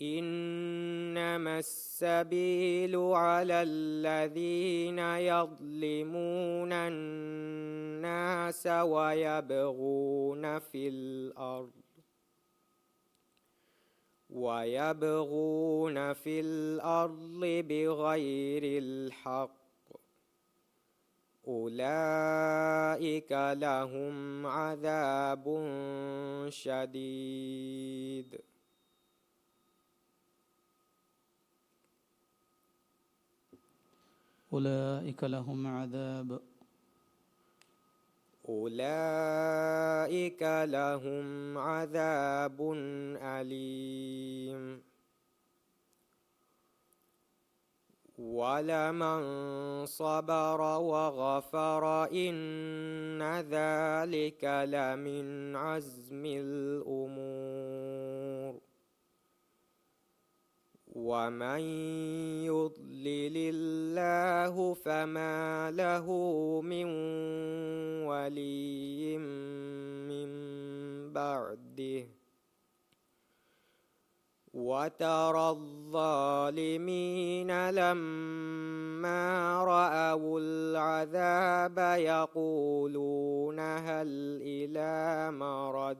إنما السبيل على الذين يظلمون الناس ويبغون في الأرض بغير الحق أولئك لهم عذاب شديد. أولئك لهم عذاب أليم. ولمن صبر وغفر إن ذلك لمن عزم الأمور. ومن يضلل الله فما له من ولي من بعده وترى الظالمين لما رأوا العذاب يقولون هل إلى مرد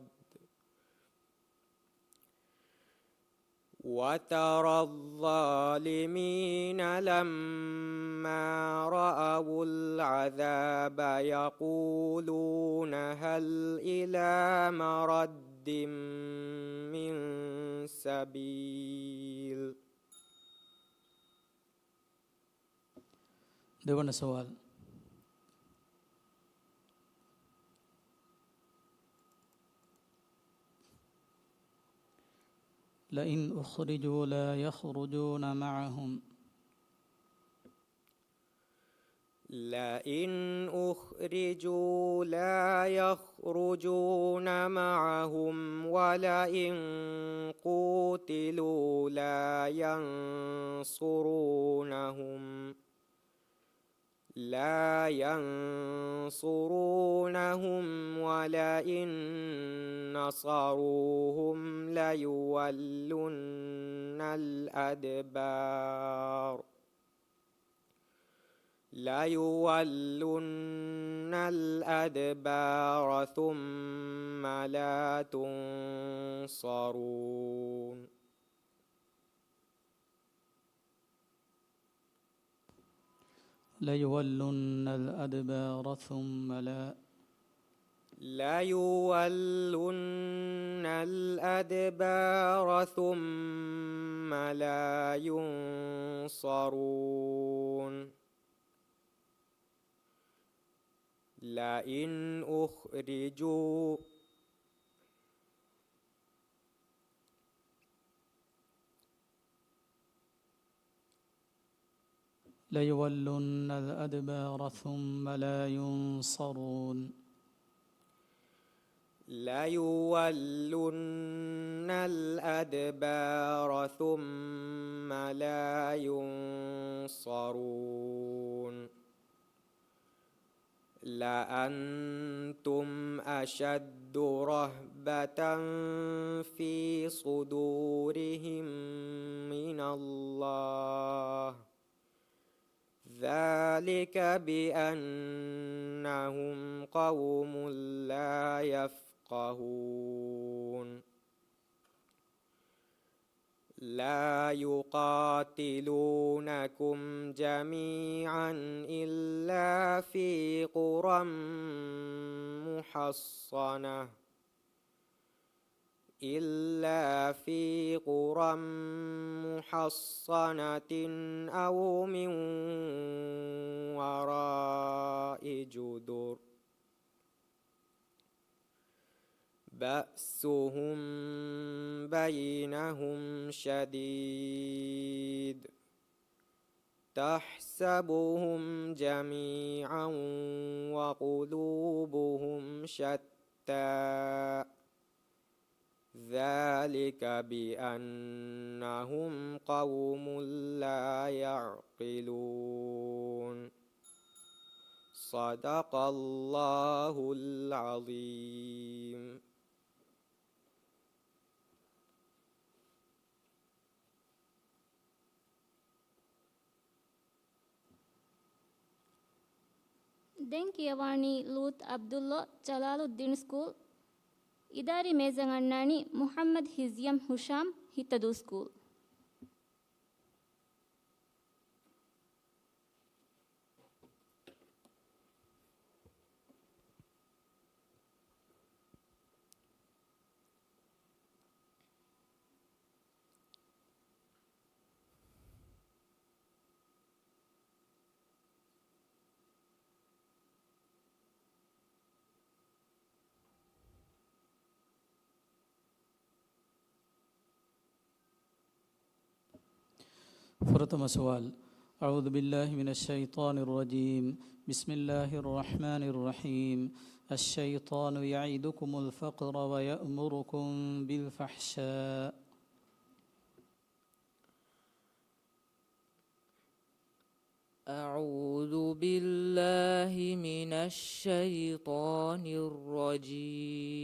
وترى الظالمين لما رأوا العذاب يقولون هل إلى مرد من سبيل. දෙවන සවාල්. لئن أخرجوا لا يخرجون معهم لئن أخرجوا لا يخرجون معهم ولئن قوتلوا لا ينصرونهم ولئن نصروهم ليولن الأدبار ثم لا تنصرون. ليولن الأدبار ثم لا ليولن الأدبار ثم لا ينصرون. لئن أخرجوا ليولن الأدبار ثم لا ينصرون. ليولن الأدبار ثم لا ينصرون. لأنتم أشد رهبة في صدورهم من الله ذلك بأنهم قوم لا يفقهون. لا يقاتلونكم جميعا إلا في قرى محصنة أو من وراء جدر بأسهم بينهم شديد تحسبهم جميعا وقلوبهم شتى ذلك بأنهم قوم لا يعقلون. صدق الله العظيم. දැන් කියවානි ලූත් අබ්දුල්ලා ජලාලුද්දීන් ස්කූල් ඉදාරි මේසන් අන්නානි මුහම්මද් හිසියම් හුෂාම් හිතදු ස්කූල්. فرتم سؤال. أعوذ بالله من الشيطان الرجيم. بسم الله الرحمن الرحيم. الشيطان يعدكم الفقر ويأمركم بالفحشاء. أعوذ بالله من الشيطان الرجيم.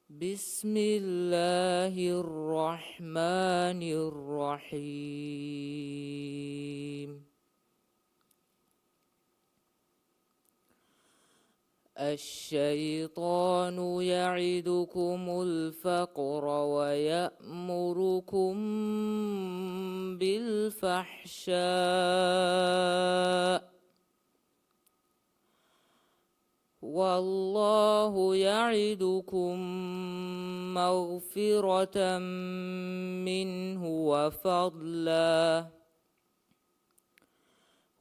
بسم الله الرحمن الرحيم. الشيطان يعدكم الفقر ويأمركم بالفحشاء والله يعدكم مغفرة منه وفضلا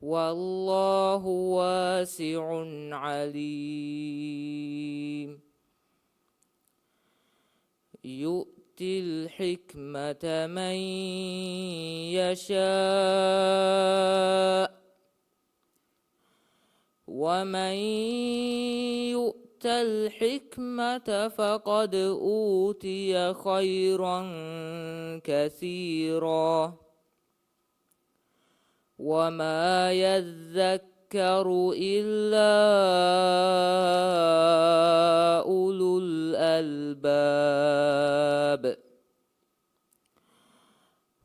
والله واسع عليم. يؤتي الحكمة من يشاء ومن يؤت الحكمة فقد أوتي خيرا كثيرا وما يذكر إلا أولو الألباب.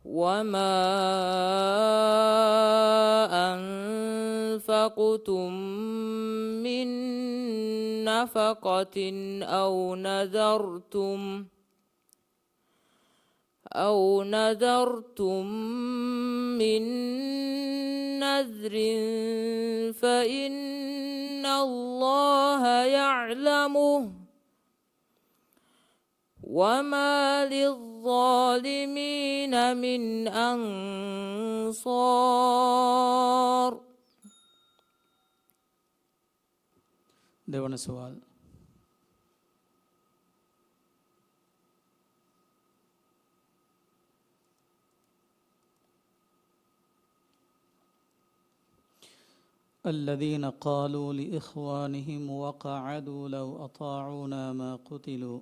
وما أنفقتم من نفقة أو نذرتم من نذر فإن الله يعلمه وما للظالمين من أنصار. देवण सवाल الذين قالوا لإخوانهم وقعدوا لو أطاعونا ما قتلوا.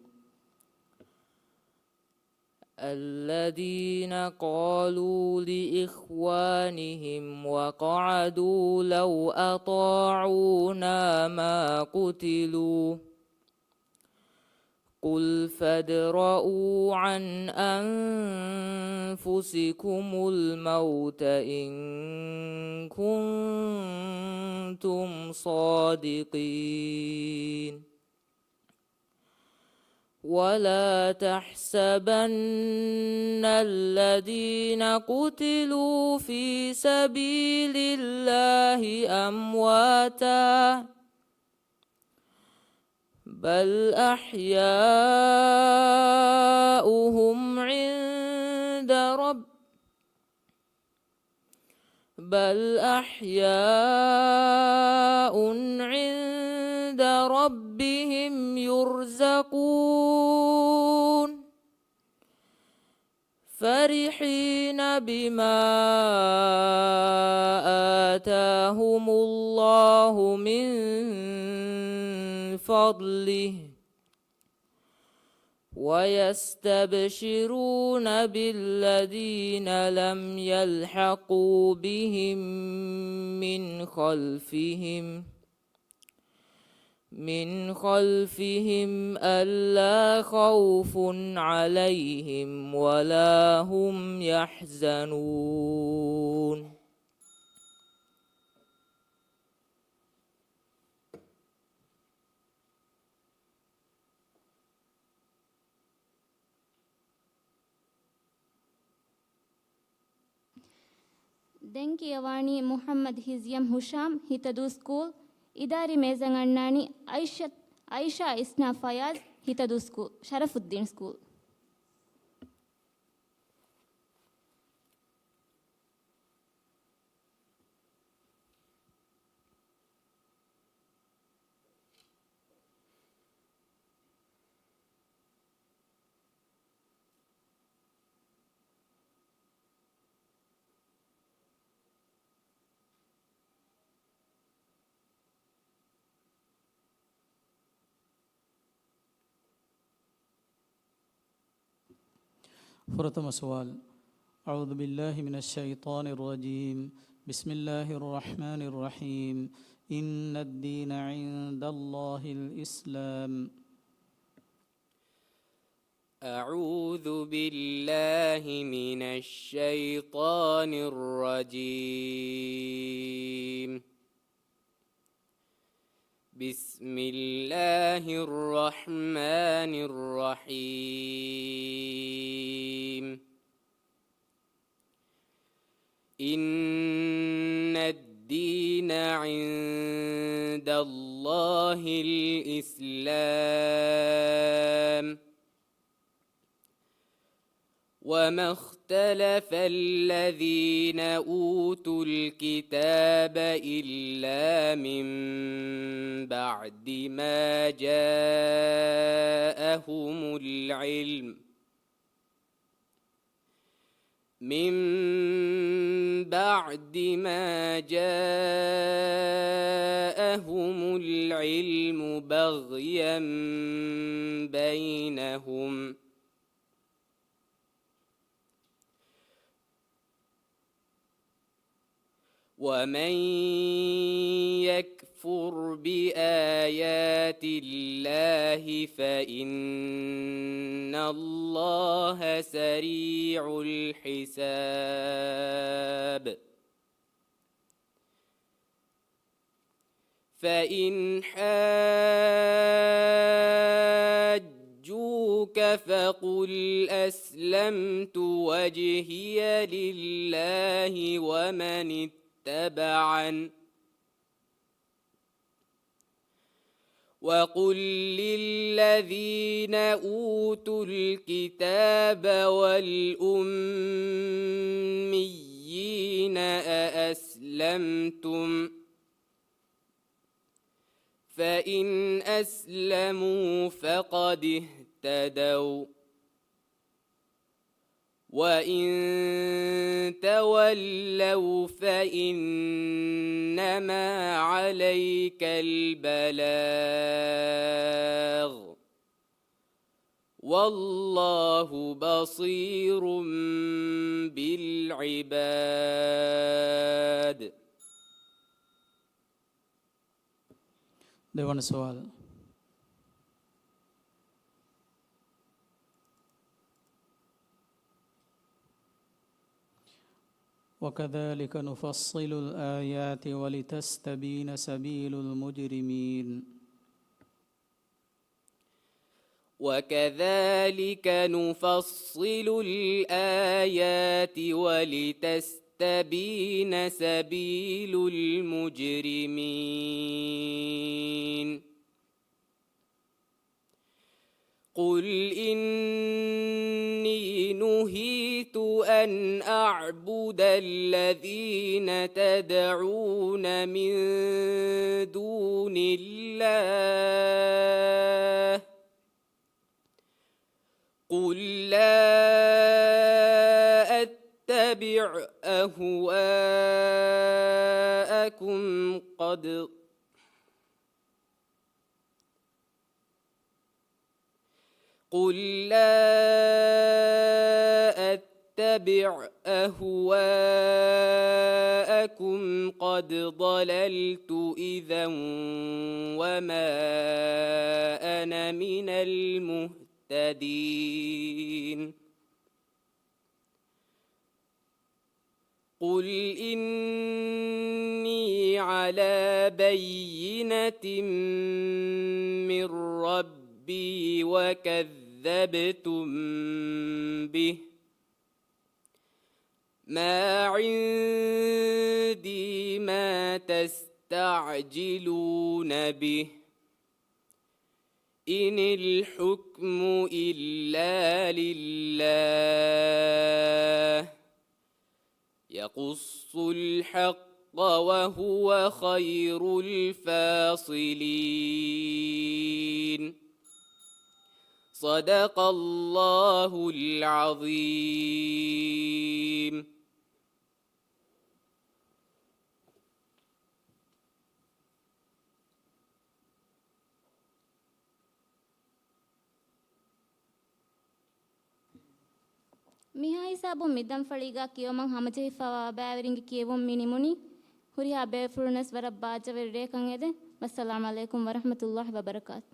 الذين قالوا لإخوانهم وقعدوا لو أطاعونا ما قتلوا. قل فادرءوا عن أنفسكم الموت إن كنتم صادقين. ولا تحسبن الذين قتلوا في سبيل الله أمواتا بل أحياء عند ربهم يرزقون فرحين بما آتاهم الله من فضله ويستبشرون بالذين لم يلحقوا بهم من خلفهم ألا خوف عليهم ولا هم يحزنون. ದೆಂಕಿಯವಾಣಿ ಮುಹಮ್ಮದ್ ಹಿಜಿಯಂ ಹುಶಾಮ್ ಹಿತದು ಸ್ಕೂಲ್ ಇದಾರಿ ಮೇಜಂಗಣ್ಣಾಣಿ ಐಷಾ ಇಸ್ನಾ ಫಯಾಜ್ ಹಿತದು ಸ್ಕೂಲ್ ಶರಫುದ್ದೀನ್ ಸ್ಕೂಲ್. प्रथम सवाल أعوذ بالله من الشيطان الرجيم. بسم الله الرحمن الرحيم. إن الدين عند الله الإسلام. أعوذ بالله من الشيطان الرجيم. بسم الله الرحمن الرحيم. إن الدين عند الله الإسلام. وما اختلف الذين أوتوا الكتاب إلا من بعد ما جاءهم العلم بغيا بينهم ومن يكفر بآيات الله فإن الله سريع الحساب. فإن حاجوك فقل أسلمت وجهي لله ومن اتبعن وقل للذين أوتوا الكتاب والأميين أأسلمتم فإن أسلموا فقد اهتدوا وإن تولوا فإنما عليك البلاغ والله بصير بالعباد. देवन सवाल। وكذلك نفصل الآيات ولتستبين سبيل المجرمين. وكذلك نفصل الآيات ولتستبين سبيل المجرمين. قل إني نهيت أن أعبد الذين تدعون من دون الله قل لا أتبع أهواءكم قل لا أتبع أهواءكم قد ضللت إذا وما أنا من المهتدين. قل إني على بينة من ربي وكذبتم به ما عندي ما تستعجلون به إن الحكم إلا لله يقص الحق وهو خير الفاصلين. صدق الله العظيم. මිහා හිසාබුම් මිදම් ෆලීගා කියවමන් හමජහිෆා බෑවරින්ගේ කියවුම් මිනිමුනි හුරිහා බේෆුරුනස් වර බාජවෙ රේකන් එදෙ වස්සලාමු අලයිකුම් වරහමතුල්ලාහි වබරකාත්